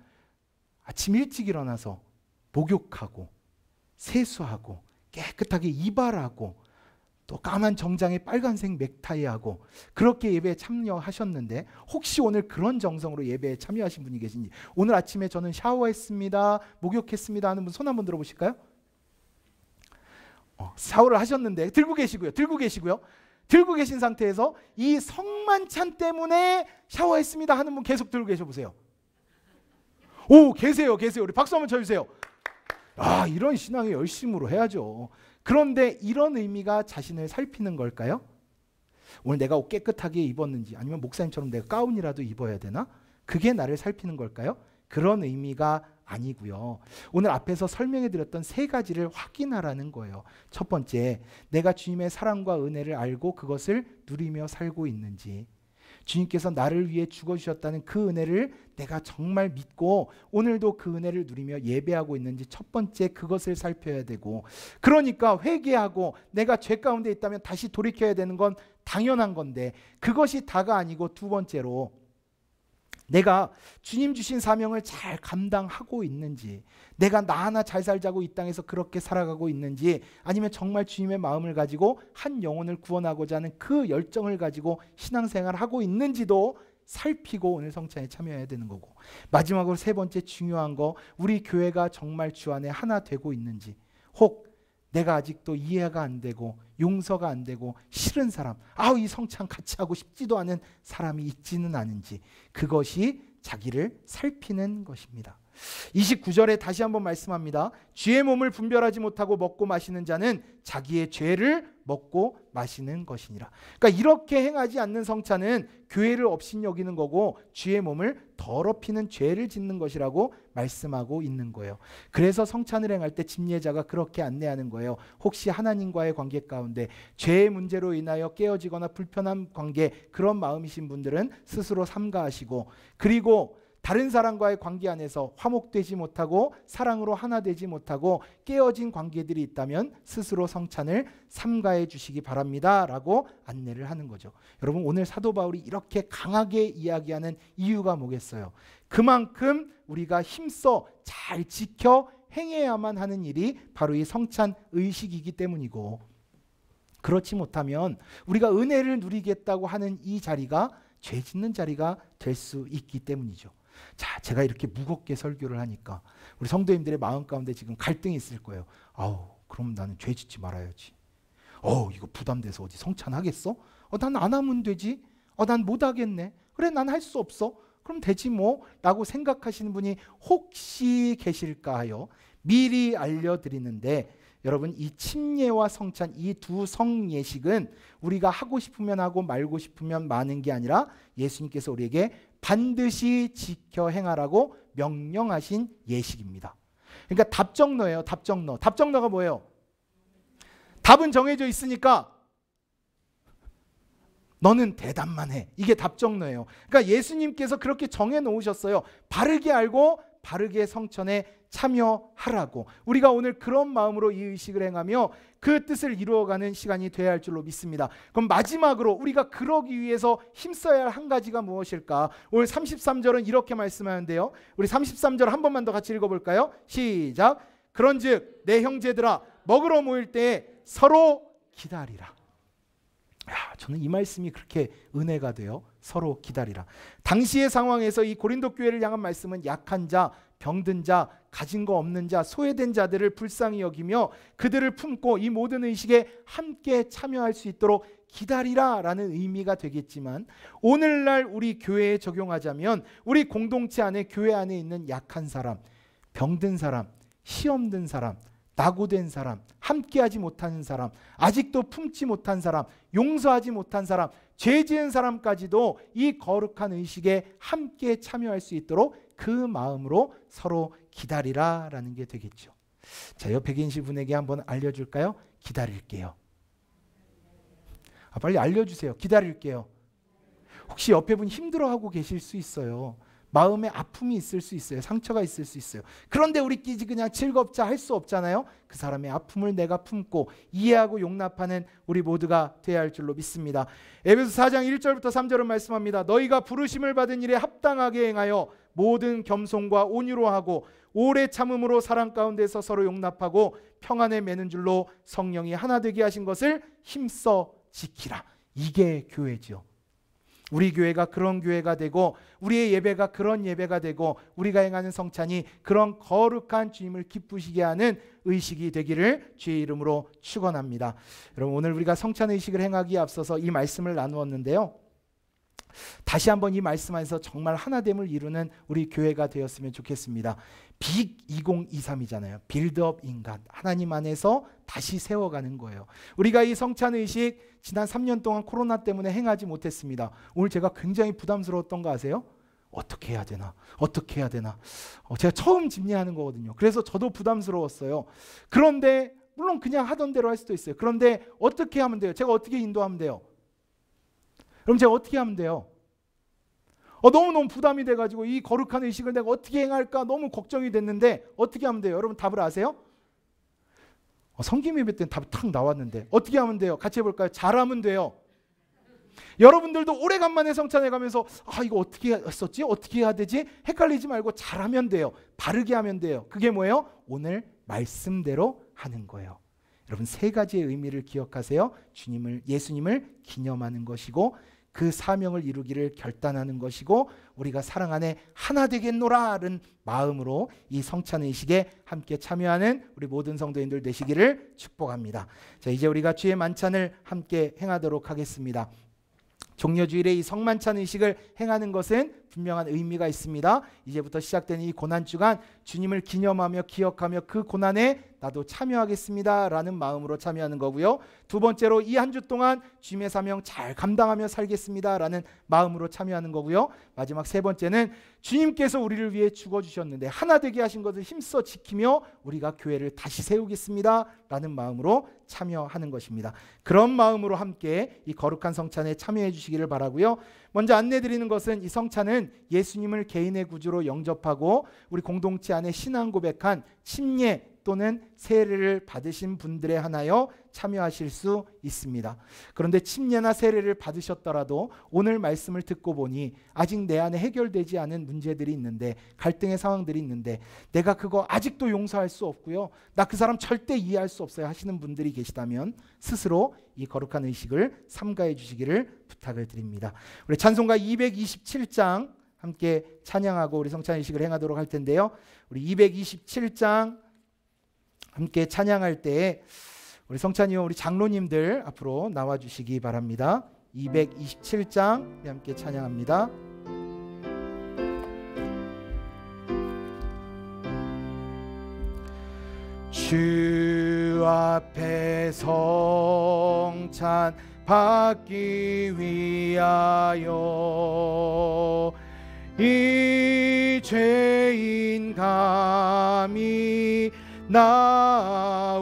아침 일찍 일어나서 목욕하고 세수하고 깨끗하게 이발하고 또 까만 정장에 빨간색 넥타이하고 그렇게 예배에 참여하셨는데, 혹시 오늘 그런 정성으로 예배에 참여하신 분이 계신지, 오늘 아침에 저는 샤워했습니다, 목욕했습니다 하는 분 손 한번 들어보실까요? 샤워를 하셨는데 들고 계시고요. 들고 계신 상태에서 이 성만찬 때문에 샤워했습니다 하는 분 계속 들고 계셔보세요. 오, 계세요. 우리 박수 한번 쳐주세요. 아, 이런 신앙의 열심으로 해야죠. 그런데 이런 의미가 자신을 살피는 걸까요? 오늘 내가 옷 깨끗하게 입었는지, 아니면 목사님처럼 내가 가운이라도 입어야 되나? 그게 나를 살피는 걸까요? 그런 의미가 아니고요. 오늘 앞에서 설명해 드렸던 세 가지를 확인하라는 거예요. 첫 번째, 내가 주님의 사랑과 은혜를 알고 그것을 누리며 살고 있는지, 주님께서 나를 위해 죽어주셨다는 그 은혜를 내가 정말 믿고 오늘도 그 은혜를 누리며 예배하고 있는지, 첫 번째 그것을 살펴야 되고, 그러니까 회개하고 내가 죄 가운데 있다면 다시 돌이켜야 되는 건 당연한 건데, 그것이 다가 아니고 두 번째로 내가 주님 주신 사명을 잘 감당하고 있는지, 내가 나 하나 잘 살자고 이 땅에서 그렇게 살아가고 있는지, 아니면 정말 주님의 마음을 가지고 한 영혼을 구원하고자 하는 그 열정을 가지고 신앙생활을 하고 있는지도 살피고 오늘 성찬에 참여해야 되는 거고, 마지막으로 세 번째 중요한 거, 우리 교회가 정말 주 안에 하나 되고 있는지, 혹 내가 아직도 이해가 안 되고 용서가 안 되고 싫은 사람, 이 성찬 같이 하고 싶지도 않은 사람이 있지는 않은지, 그것이 자기를 살피는 것입니다. 29절에 다시 한번 말씀합니다. 주의 몸을 분별하지 못하고 먹고 마시는 자는 자기의 죄를 먹고 마시는 것이니라. 그러니까 이렇게 행하지 않는 성찬은 교회를 업신여기는 거고 주의 몸을 더럽히는 죄를 짓는 것이라고 말씀하고 있는 거예요. 그래서 성찬을 행할 때 집례자가 그렇게 안내하는 거예요. 혹시 하나님과의 관계 가운데 죄의 문제로 인하여 깨어지거나 불편한 관계, 그런 마음이신 분들은 스스로 삼가하시고, 그리고 다른 사람과의 관계 안에서 화목되지 못하고 사랑으로 하나 되지 못하고 깨어진 관계들이 있다면 스스로 성찬을 삼가해 주시기 바랍니다 라고 안내를 하는 거죠. 여러분, 오늘 사도 바울이 이렇게 강하게 이야기하는 이유가 뭐겠어요? 그만큼 우리가 힘써 잘 지켜 행해야만 하는 일이 바로 이 성찬 의식이기 때문이고, 그렇지 못하면 우리가 은혜를 누리겠다고 하는 이 자리가 죄 짓는 자리가 될 수 있기 때문이죠. 자, 제가 이렇게 무겁게 설교를 하니까 우리 성도님들의 마음 가운데 지금 갈등이 있을 거예요. 아우, 그럼 나는 죄 짓지 말아야지. 이거 부담돼서 어디 성찬하겠어? 난 안 하면 되지. 난 못 하겠네. 그래, 난 할 수 없어. 그럼 되지 뭐 라고 생각하시는 분이 혹시 계실까 하여 미리 알려드리는데, 여러분, 이 침례와 성찬, 이 두 성예식은 우리가 하고 싶으면 하고 말고 싶으면 마는 게 아니라 예수님께서 우리에게 반드시 지켜 행하라고 명령하신 예식입니다. 그러니까 답정너예요. 답정너. 답정너가 뭐예요? 답은 정해져 있으니까 너는 대답만 해. 이게 답정너예요. 그러니까 예수님께서 그렇게 정해 놓으셨어요. 바르게 알고 바르게 성천에 참여하라고. 우리가 오늘 그런 마음으로 이 의식을 행하며 그 뜻을 이루어가는 시간이 되어야 할 줄로 믿습니다. 그럼 마지막으로 우리가 그러기 위해서 힘써야 할 한 가지가 무엇일까? 오늘 33절은 이렇게 말씀하는데요. 우리 33절 한 번만 더 같이 읽어볼까요? 시작. 그런즉 내 형제들아, 먹으러 모일 때에 서로 기다리라. 저는 이 말씀이 그렇게 은혜가 돼요. 서로 기다리라. 당시의 상황에서 이 고린도 교회를 향한 말씀은 약한 자, 병든 자, 가진 거 없는 자, 소외된 자들을 불쌍히 여기며 그들을 품고 이 모든 의식에 함께 참여할 수 있도록 기다리라라는 의미가 되겠지만, 오늘날 우리 교회에 적용하자면 우리 공동체 안에, 교회 안에 있는 약한 사람, 병든 사람, 시험 든 사람, 낙오된 사람, 함께하지 못하는 사람, 아직도 품지 못한 사람, 용서하지 못한 사람, 죄 지은 사람까지도 이 거룩한 의식에 함께 참여할 수 있도록 그 마음으로 서로 기다리라라는 게 되겠죠. 자, 옆에 계신 분에게 한번 알려줄까요? 기다릴게요. 빨리 알려주세요. 기다릴게요. 혹시 옆에 분 힘들어하고 계실 수 있어요. 마음에 아픔이 있을 수 있어요. 상처가 있을 수 있어요. 그런데 우리끼리 그냥 즐겁자 할 수 없잖아요. 그 사람의 아픔을 내가 품고 이해하고 용납하는 우리 모두가 되어야 할 줄로 믿습니다. 에베소 4장 1절부터 3절은 말씀합니다. 너희가 부르심을 받은 일에 합당하게 행하여 모든 겸손과 온유로 하고 오래 참음으로 사랑 가운데서 서로 용납하고 평안에 매는 줄로 성령이 하나 되게 하신 것을 힘써 지키라. 이게 교회죠. 우리 교회가 그런 교회가 되고, 우리의 예배가 그런 예배가 되고, 우리가 행하는 성찬이 그런 거룩한 주님을 기쁘시게 하는 의식이 되기를 주의 이름으로 축원합니다. 여러분, 오늘 우리가 성찬 의식을 행하기에 앞서서 이 말씀을 나누었는데요. 다시 한번 이 말씀 안에서 정말 하나됨을 이루는 우리 교회가 되었으면 좋겠습니다. 빅 2023이잖아요. 빌드업 인간, 하나님 안에서 다시 세워가는 거예요. 우리가 이 성찬의식 지난 3년 동안 코로나 때문에 행하지 못했습니다. 오늘 제가 굉장히 부담스러웠던 거 아세요? 어떻게 해야 되나? 어떻게 해야 되나? 제가 처음 집례하는 거거든요. 그래서 저도 부담스러웠어요. 그런데 물론 그냥 하던 대로 할 수도 있어요. 그런데 어떻게 하면 돼요? 제가 어떻게 인도하면 돼요? 그럼 제가 어떻게 하면 돼요? 너무너무 부담이 돼가지고 이 거룩한 의식을 내가 어떻게 행할까 너무 걱정이 됐는데 어떻게 하면 돼요? 여러분 답을 아세요? 성김 예배 때는 답이 탁 나왔는데 어떻게 하면 돼요? 같이 해볼까요? 잘하면 돼요. 여러분들도 오래간만에 성찬에 가면서 이거 어떻게 했었지? 어떻게 해야 되지? 헷갈리지 말고 잘하면 돼요. 바르게 하면 돼요. 그게 뭐예요? 오늘 말씀대로 하는 거예요. 여러분, 세 가지의 의미를 기억하세요. 예수님을 기념하는 것이고, 그 사명을 이루기를 결단하는 것이고, 우리가 사랑 안에 하나 되겠노라는 마음으로 이 성찬의식에 함께 참여하는 우리 모든 성도인들 되시기를 축복합니다. 자, 이제 우리가 주의 만찬을 함께 행하도록 하겠습니다. 종려주일에 이 성만찬 의식을 행하는 것은 분명한 의미가 있습니다. 이제부터 시작되는 이 고난주간 주님을 기념하며 기억하며 그 고난에 나도 참여하겠습니다 라는 마음으로 참여하는 거고요. 두 번째로 이 한 주 동안 주님의 사명 잘 감당하며 살겠습니다 라는 마음으로 참여하는 거고요. 마지막 세 번째는 주님께서 우리를 위해 죽어주셨는데 하나 되게 하신 것을 힘써 지키며 우리가 교회를 다시 세우겠습니다 라는 마음으로 참여하는 것입니다. 그런 마음으로 함께 이 거룩한 성찬에 참여해 주시기를 바라고요. 먼저 안내드리는 것은 이 성찬은 예수님을 개인의 구주로 영접하고 우리 공동체 안에 신앙 고백한 침례 또는 세례를 받으신 분들에 한하여 참여하실 수 있습니다. 그런데 침례나 세례를 받으셨더라도 오늘 말씀을 듣고 보니 아직 내 안에 해결되지 않은 문제들이 있는데, 갈등의 상황들이 있는데 내가 그거 아직도 용서할 수 없고요, 나 그 사람 절대 이해할 수 없어요 하시는 분들이 계시다면 스스로 이 거룩한 의식을 삼가해 주시기를 부탁을 드립니다. 우리 찬송가 227장 함께 찬양하고 우리 성찬 의식을 행하도록 할 텐데요. 우리 227장 함께 찬양할 때에 우리 성찬이와 우리 장로님들 앞으로 나와 주시기 바랍니다. 227장 함께 찬양합니다. 주 앞에 성찬 받기 위하여 이 죄인 감히 나옵니다.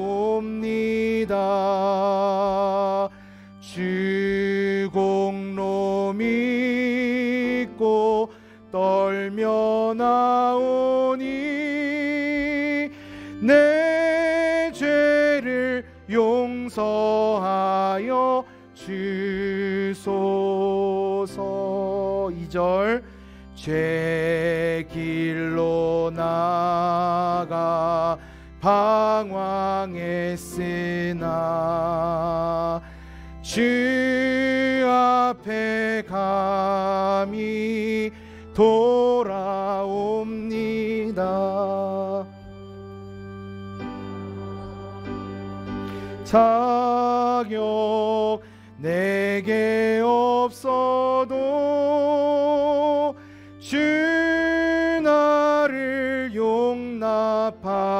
주 공로 믿고 떨며 나오니 내 죄를 용서하여 주소서. 2절 죄 길로 나가 방황했으나 주 앞에 감히 돌아옵니다. 자격 내게 없어도 주 나를 용납하여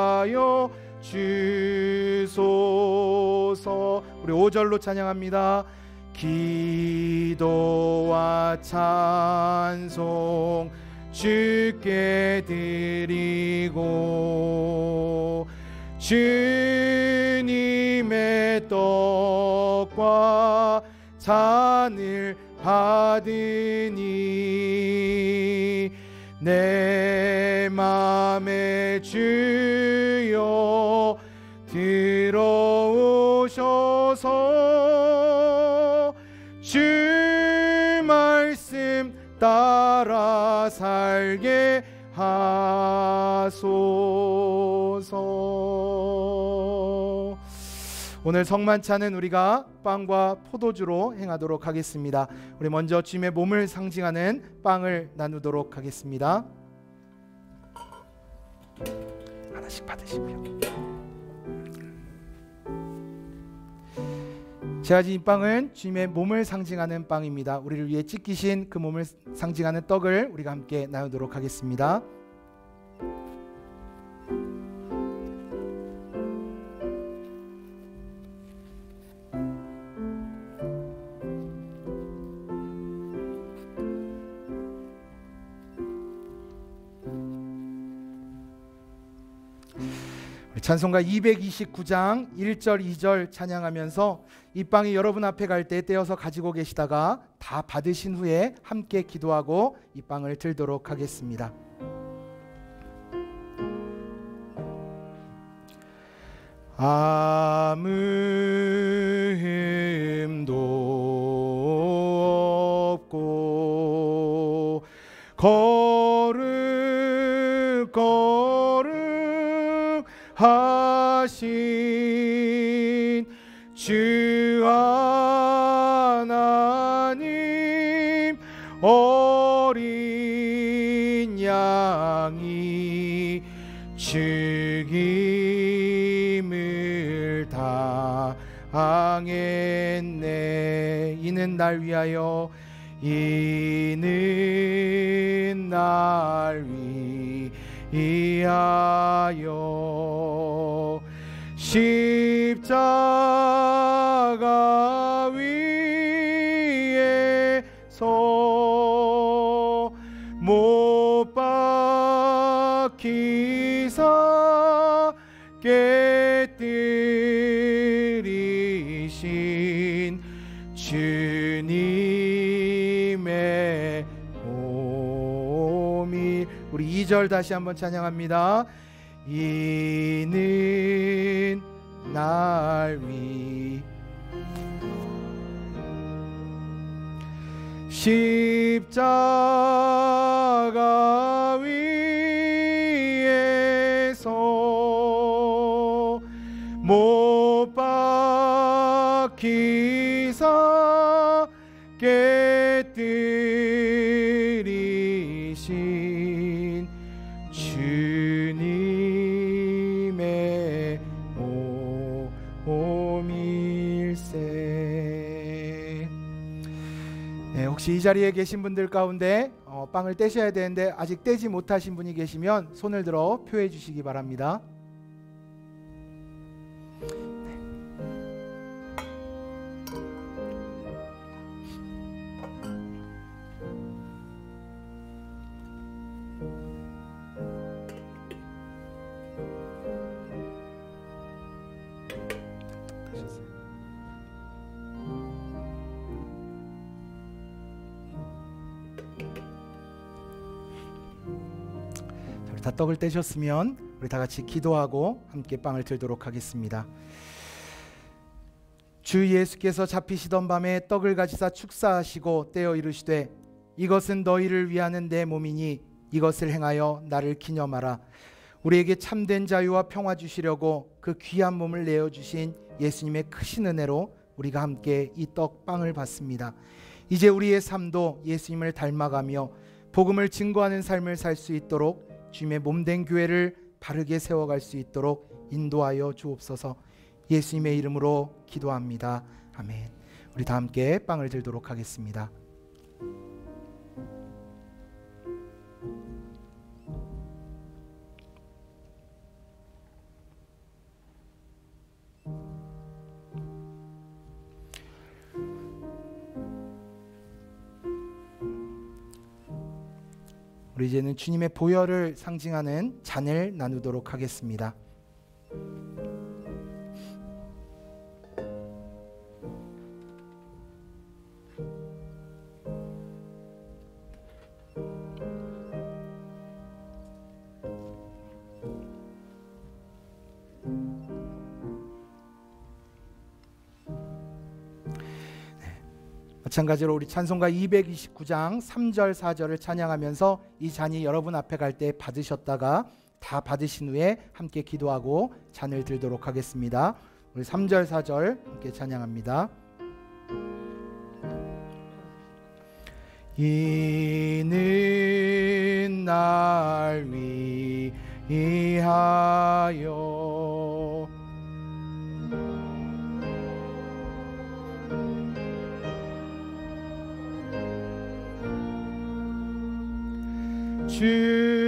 주소서. 우리 5절로 찬양합니다. 기도와 찬송 주께 드리고 주님의 떡과 잔을 받으니 내 맘에 주여 들어오셔서 주 말씀 따라 살게 하소서. 오늘 성만찬은 우리가 빵과 포도주로 행하도록 하겠습니다. 우리 먼저 주님의 몸을 상징하는 빵을 나누도록 하겠습니다. 하나씩 받으시고요. 제가 지금 이 빵은 주님의 몸을 상징하는 빵입니다. 우리를 위해 찢기신 그 몸을 상징하는 떡을 우리가 함께 나누도록 하겠습니다. 찬송가 229장 1절 2절 찬양하면서 이 빵이 여러분 앞에 갈 때 떼어서 가지고 계시다가 다 받으신 후에 함께 기도하고 이 빵을 들도록 하겠습니다. 아무 힘도 없고 거룩 하신 주 하나님 어린 양이 죽임을 당했네. 이는 날 위하여 이는 날 위하여 십자가 위에서 못 박히사 깨뜨리신 주님의 몸이. 우리 2절 다시 한번 찬양합니다. 이는 날 위 십자가 위에서 못 박히사 깨뜨리신 주님의 몸일세. 네, 혹시 이 자리에 계신 분들 가운데 빵을 떼셔야 되는데 아직 떼지 못하신 분이 계시면 손을 들어 표해 주시기 바랍니다. 다 떡을 떼셨으면 우리 다 같이 기도하고 함께 빵을 들도록 하겠습니다. 주 예수께서 잡히시던 밤에 떡을 가지사 축사하시고 떼어 이르시되 이것은 너희를 위하는 내 몸이니 이것을 행하여 나를 기념하라. 우리에게 참된 자유와 평화 주시려고 그 귀한 몸을 내어주신 예수님의 크신 은혜로 우리가 함께 이 떡빵을 받습니다. 이제 우리의 삶도 예수님을 닮아가며 복음을 증거하는 삶을 살 수 있도록 주님의 몸된 교회를 바르게 세워갈 수 있도록 인도하여 주옵소서. 예수님의 이름으로 기도합니다. 아멘. 우리 다 함께 빵을 들도록 하겠습니다. 우리 이제는 주님의 보혈을 상징하는 잔을 나누도록 하겠습니다. 마찬가지로 우리 찬송가 229장 3절 4절을 찬양하면서 이 잔이 여러분 앞에 갈 때 받으셨다가 다 받으신 후에 함께 기도하고 잔을 들도록 하겠습니다. 우리 3절 4절 함께 찬양합니다. 이는 날 위하여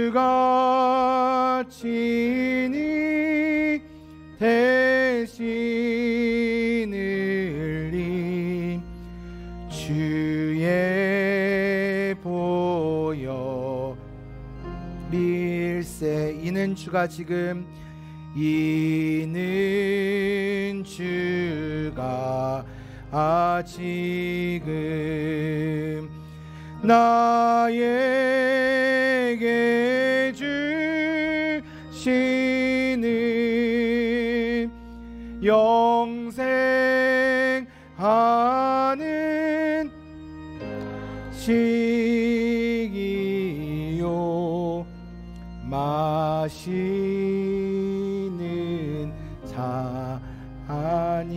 주가 친히 대신 흘린 주의 보혈 밀세. 이는 주가 지금 이는 주가 지금 나에게 주시는 영생하는 식이요 마시는 잔일세.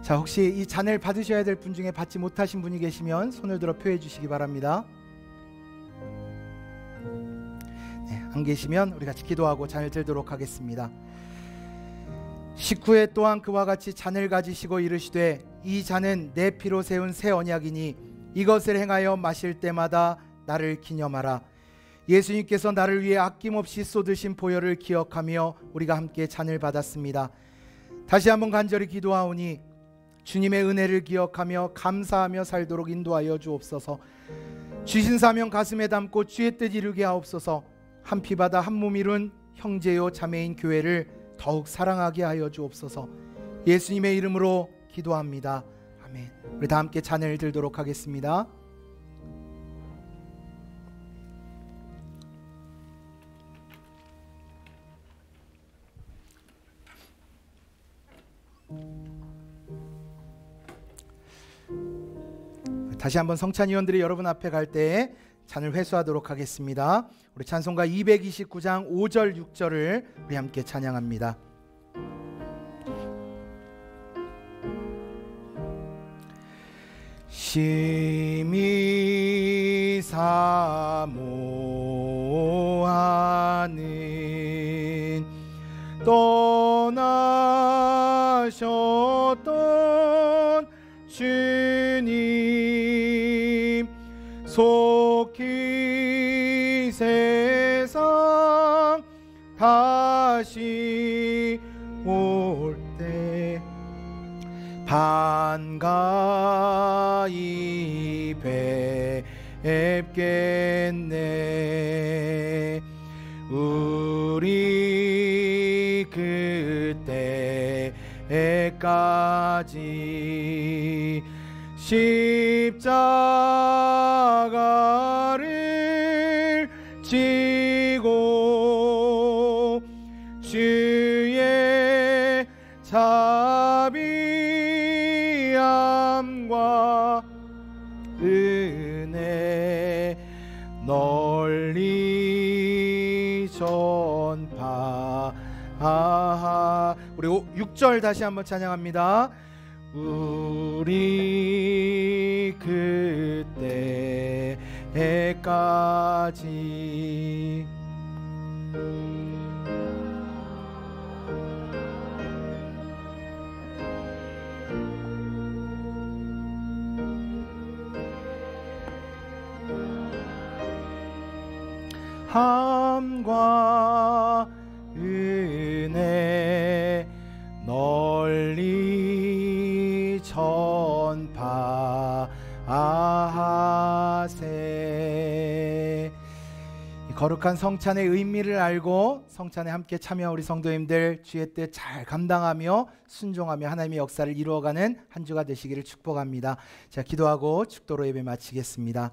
자, 혹시 이 잔을 받으셔야 될 분 중에 받지 못하신 분이 계시면 손을 들어 표해 주시기 바랍니다. 네, 안 계시면 우리 같이 기도하고 잔을 들도록 하겠습니다. 식후에 또한 그와 같이 잔을 가지시고 이르시되 이 잔은 내 피로 세운 새 언약이니 이것을 행하여 마실 때마다 나를 기념하라. 예수님께서 나를 위해 아낌없이 쏟으신 보혈을 기억하며 우리가 함께 잔을 받았습니다. 다시 한번 간절히 기도하오니 주님의 은혜를 기억하며 감사하며 살도록 인도하여 주옵소서. 주신 사명 가슴에 담고 주의 뜻 이루게 하옵소서. 한 피바다 한 몸 이룬 형제요 자매인 교회를 더욱 사랑하게 하여 주옵소서. 예수님의 이름으로 기도합니다. 아멘. 우리 다 함께 찬양을 들도록 하겠습니다. 다시 한번 성찬위원들이 여러분 앞에 갈 때 잔을 회수하도록 하겠습니다. 우리 찬송가 229장 5절 6절을 우리 함께 찬양합니다. 심히 사모하는 떠나셨던 주님, 속히 세상 다시 올 때 반가이 뵙겠네. 우리 그때까지 십자가를 지고 주의 자비함과 은혜 널리 전파. 우리 6절 다시 한번 찬양합니다. 우리 그때까지 함과 은혜 널리 전파하세. 거룩한 성찬의 의미를 알고 성찬에 함께 참여 우리 성도님들 주의 뜻 잘 감당하며 순종하며 하나님의 역사를 이루어가는 한 주가 되시기를 축복합니다. 자, 기도하고 축도로 예배 마치겠습니다.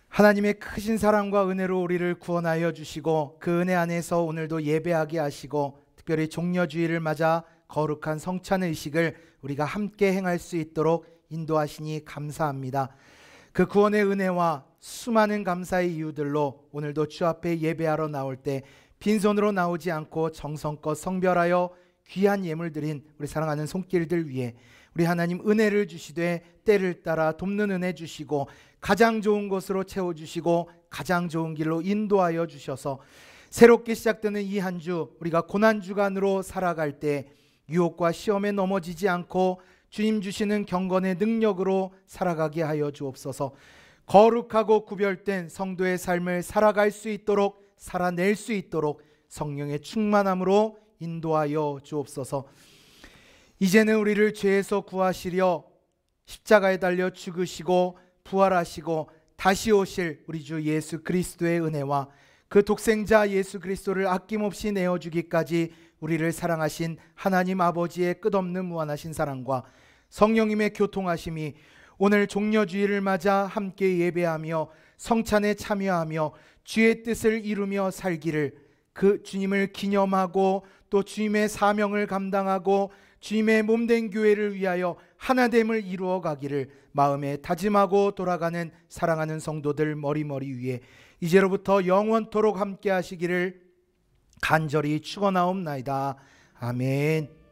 하나님의 크신 사랑과 은혜로 우리를 구원하여 주시고 그 은혜 안에서 오늘도 예배하게 하시고 특별히 종려주의를 맞아 거룩한 성찬의 의식을 우리가 함께 행할 수 있도록 인도하시니 감사합니다. 그 구원의 은혜와 수많은 감사의 이유들로 오늘도 주 앞에 예배하러 나올 때 빈손으로 나오지 않고 정성껏 성별하여 귀한 예물 드린 우리 사랑하는 손길들 위해 우리 하나님 은혜를 주시되 때를 따라 돕는 은혜 주시고 가장 좋은 것으로 채워주시고 가장 좋은 길로 인도하여 주셔서 새롭게 시작되는 이 한 주 우리가 고난주간으로 살아갈 때 유혹과 시험에 넘어지지 않고 주님 주시는 경건의 능력으로 살아가게 하여 주옵소서. 거룩하고 구별된 성도의 삶을 살아갈 수 있도록 살아낼 수 있도록 성령의 충만함으로 인도하여 주옵소서. 이제는 우리를 죄에서 구하시려 십자가에 달려 죽으시고 부활하시고 다시 오실 우리 주 예수 그리스도의 은혜와 그 독생자 예수 그리스도를 아낌없이 내어주기까지 우리를 사랑하신 하나님 아버지의 끝없는 무한하신 사랑과 성령님의 교통하심이 오늘 종려주의를 맞아 함께 예배하며 성찬에 참여하며 주의 뜻을 이루며 살기를 그 주님을 기념하고 또 주님의 사명을 감당하고 주님의 몸된 교회를 위하여 하나됨을 이루어 가기를 마음에 다짐하고 돌아가는 사랑하는 성도들 머리머리 위에 이제로부터 영원토록 함께 하시기를 간절히 축원하옵나이다. 아멘.